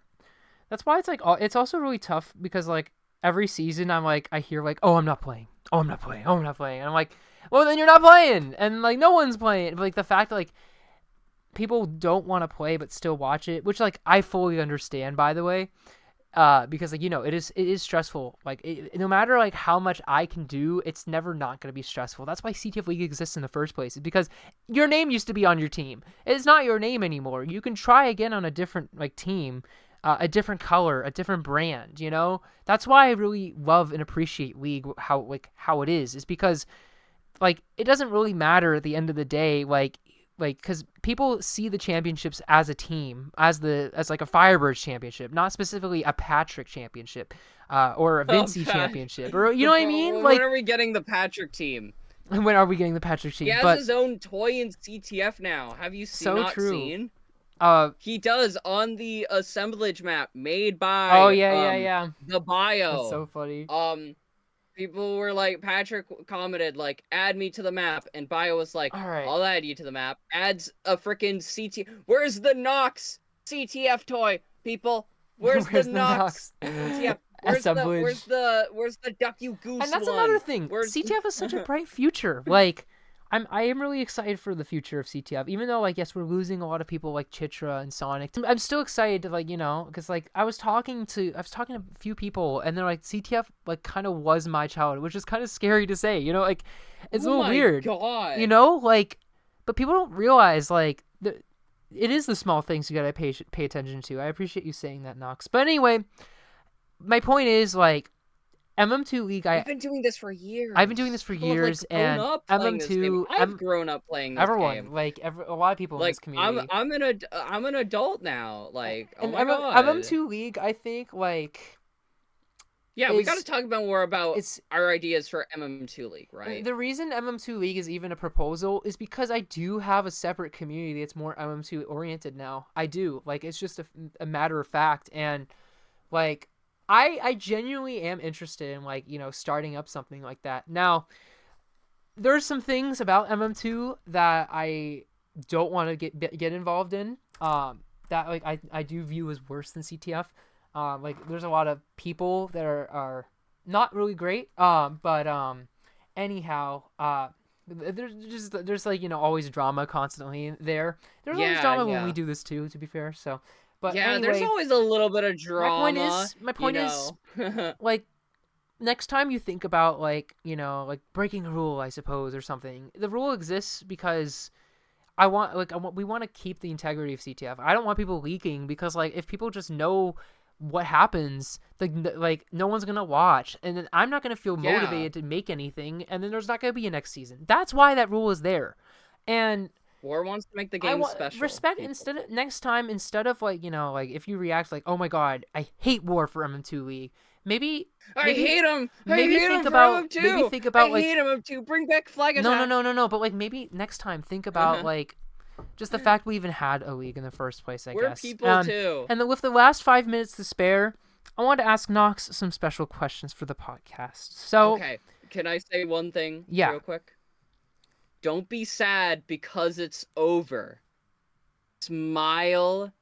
that's why it's like it's also really tough because like every season I'm like I hear like, oh, I'm not playing, oh, I'm not playing, oh, I'm not playing, and I'm like, well, then you're not playing, and like no one's playing. But like the fact that like people don't want to play but still watch it, which like I fully understand, by the way, because like it is stressful. Like no matter like how much I can do, it's never not going to be stressful. That's why CTF League exists in the first place, is because your name used to be on your team. It's not your name anymore. You can try again on a different like team, a different color, a different brand. That's why I really love and appreciate League, how it is because like it doesn't really matter at the end of the day, like because people see the championships as a team, as like a Firebirds championship, not specifically a Patrick championship, or a Oh, Vinci Pat. championship, or you know what I mean? When Like, are we getting the Patrick team? when are we getting the Patrick He team? has But his own toy in CTF now. Have you so not true. seen? uh He does on the assemblage map made oh by yeah, the that's bio. so funny. Um People were like, Patrick commented like, add me to the map, and bio was like, All right. I'll add you to the map. Adds a freaking CT. Where's the Nox CTF toy, people? Where's the Where's the Nox Nox CTF? assemblage? Where's the Duck You And Goose that's another one? thing. Where's CTF has such a bright future. Like, I am really excited for the future of CTF. Even though, like, yes, we're losing a lot of people like Chitra and Sonic. I'm still excited to, like, because like I was talking to a few people, and they're like, CTF like kind of was my childhood, which is kind of scary to say. Like, it's a Oh little my weird. god. Like, but people don't realize like it is the small things you gotta pay attention to. I appreciate you saying that, Knox. But anyway, my point is like MM2 League, We've been doing this for I've been doing this years. for People have like years, grown and up playing this game. MM2, I've grown up playing this everyone, game. like a lot of people in Like this community. I'm an adult now. Like, oh And my god. MM2 League, I think, like, Yeah, we got to is talk about more about it's our ideas for MM2 League, right? the reason MM2 League is even a proposal is because I do have a separate community that's more MM2 oriented now. I do. Like, it's just a matter of fact. And, like, I genuinely am interested in, like, starting up something like that. Now, there's some things about MM2 that I don't want to get involved in. That, like, I do view as worse than CTF. Like, there's a lot of people that are not really great. But anyhow, there's like, always drama constantly there. There's always Yeah, drama when we yeah. do this too, to be fair. So, but Yeah, there's anyway, always a little bit of my point drama, is, my you point is, know. like, next time you think about, like, like breaking a rule, I suppose, or something, the rule exists because we want to keep the integrity of CTF. I don't want people leaking because, like, if people just know what happens, like no one's gonna watch, and then I'm not gonna feel Yeah. motivated to make anything, and then there's not gonna be a next season. That's why that rule is there, and War wants to make the I game want special, respect people. next time, instead of, like, like if you react like, oh my god, I hate war for MM2 League, maybe I maybe hate him. I maybe hate think him for about maybe MM2. think I about like hate MM2. Bring back flag no no attack. no no no but like maybe next time think about, like, just the fact we even had a league in the first place, I We're guess. people too. And then with the last 5 minutes to spare, I want to ask Knox some special questions for the podcast. So Okay, can I say one thing yeah. real quick? Don't be sad because it's over. Smile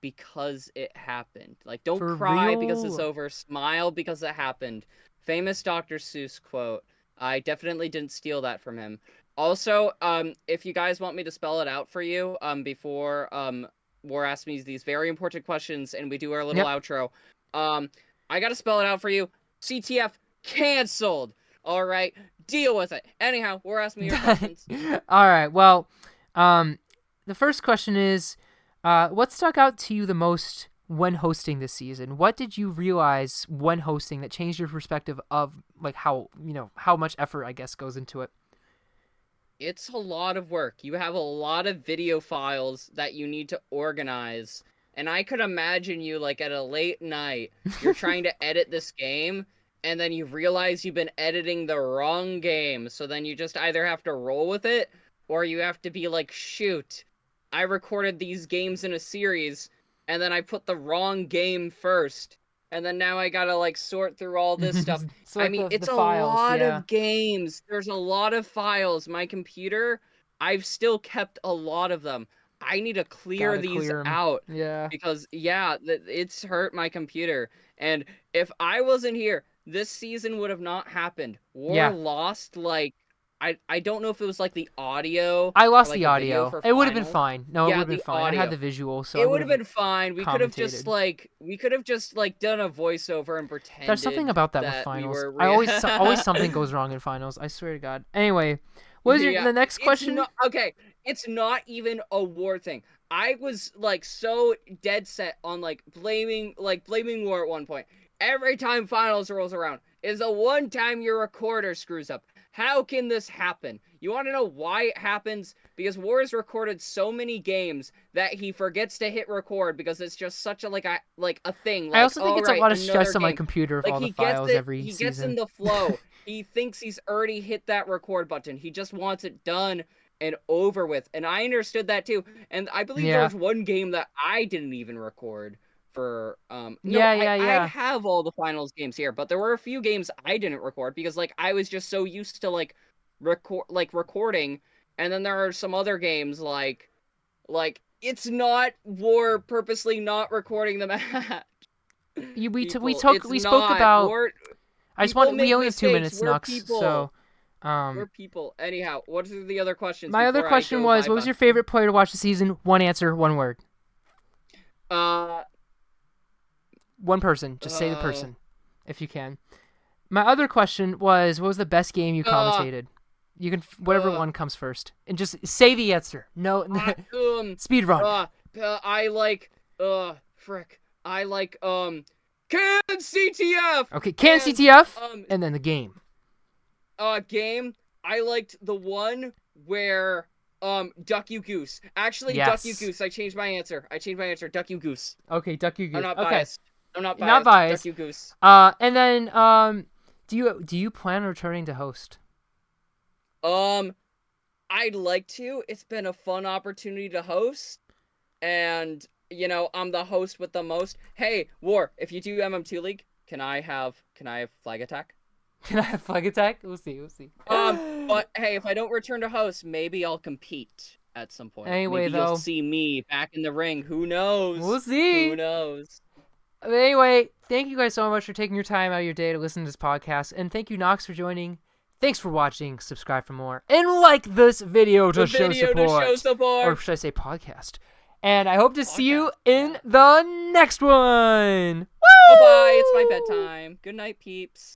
because it happened. Like, don't For cry because it's real? over. Smile because it happened. Famous Dr. Seuss quote. I definitely didn't steal that from him. Also, if you guys want me to spell it out for you, before War asks me these very important questions and we do our little Yep. outro, I gotta spell it out for you. CTF canceled. All right, deal with it. Anyhow, War asks me your questions. All right. Well, the first question is, what stuck out to you the most when hosting this season? What did you realize when hosting that changed your perspective of, like, how much effort, I guess, goes into it? It's a lot of work. You have a lot of video files that you need to organize. And I could imagine you, like, at a late night, you're trying to edit this game, and then you realize you've been editing the wrong game. So then you just either have to roll with it, or you have to be like, shoot, I recorded these games in a series, and then I put the wrong game first. And then now I gotta, like, sort through all this stuff. So, I like, mean, the it's a files, lot yeah. of games. There's a lot of files. My computer, I've still kept a lot of them. I need to clear Gotta these clear 'em. out Yeah. because, yeah, it's hurt my computer. And if I wasn't here, this season would have not happened. War Yeah. lost, like, I don't know if it was like the audio I or lost like the the video audio. for It would have been finals. fine. No, it would Yeah, have been the fine. I had audio. the visual, so I It would would have have been fine. We could have just done a voiceover and pretended There's something about that with that we finals. were I always something goes wrong in finals. I swear to God. Anyway, what was Yeah, the next it's question? not okay. It's not even a war thing. I was like so dead set on blaming war at one point. Every time finals rolls around is the one time your recorder screws up. How can this happen? You want to know why it happens? Because War has recorded so many games that he forgets to hit record because it's just such a a thing. I Like, also think all it's a right, lot of another stress on my game. computer of Like all the he gets files it. every He gets in season. the flow. He thinks he's already hit that record button. He just wants it done and over with. And I understood that too. And I believe there Yeah. was one game that I didn't even record for no, Yeah. I have all the finals games here, but there were a few games I didn't record because I was just so used to recording, and then there are some other games like it's not War purposely not recording the match. We spoke Not. about. War, I just people want. We make only have 2 mistakes. minutes, We're Nux. people. So, We're people. Anyhow, what are the other questions? my other before question I go was, what was bye-bye? your favorite player to watch the season? One answer, one word. Uh, One person. Just say the person, if you can. My other question was, what was the best game you commentated? You can whatever one comes first, and just say the answer. No, speed run. I like frick. I like Can CTF. Okay, can And, CTF, and then the game. Game. I liked the one where Duck You Goose. Actually, Duck You Yes. Goose. I changed my answer. Duck You Goose. Okay, Duck You I'm Goose. not Okay, biased. I'm not you're not biased. biased. Duck You Goose. And then do you plan on returning to host? I'd like to. It's been a fun opportunity to host, and I'm the host with the most. Hey, War, if you do MM2 League, can I have flag attack? Can I have flag attack? We'll see. But hey, if I don't return to host, maybe I'll compete at some point. Anyway, Maybe though, you'll see me back in the ring. Who knows? we'll see. Who knows? Anyway, thank you guys so much for taking your time out of your day to listen to this podcast, and thank you, Knox, for joining. Thanks for watching. Subscribe for more, and like this video to show support. Or should I say podcast? And I hope to see you in the next one. Bye bye. It's my bedtime. Good night, peeps.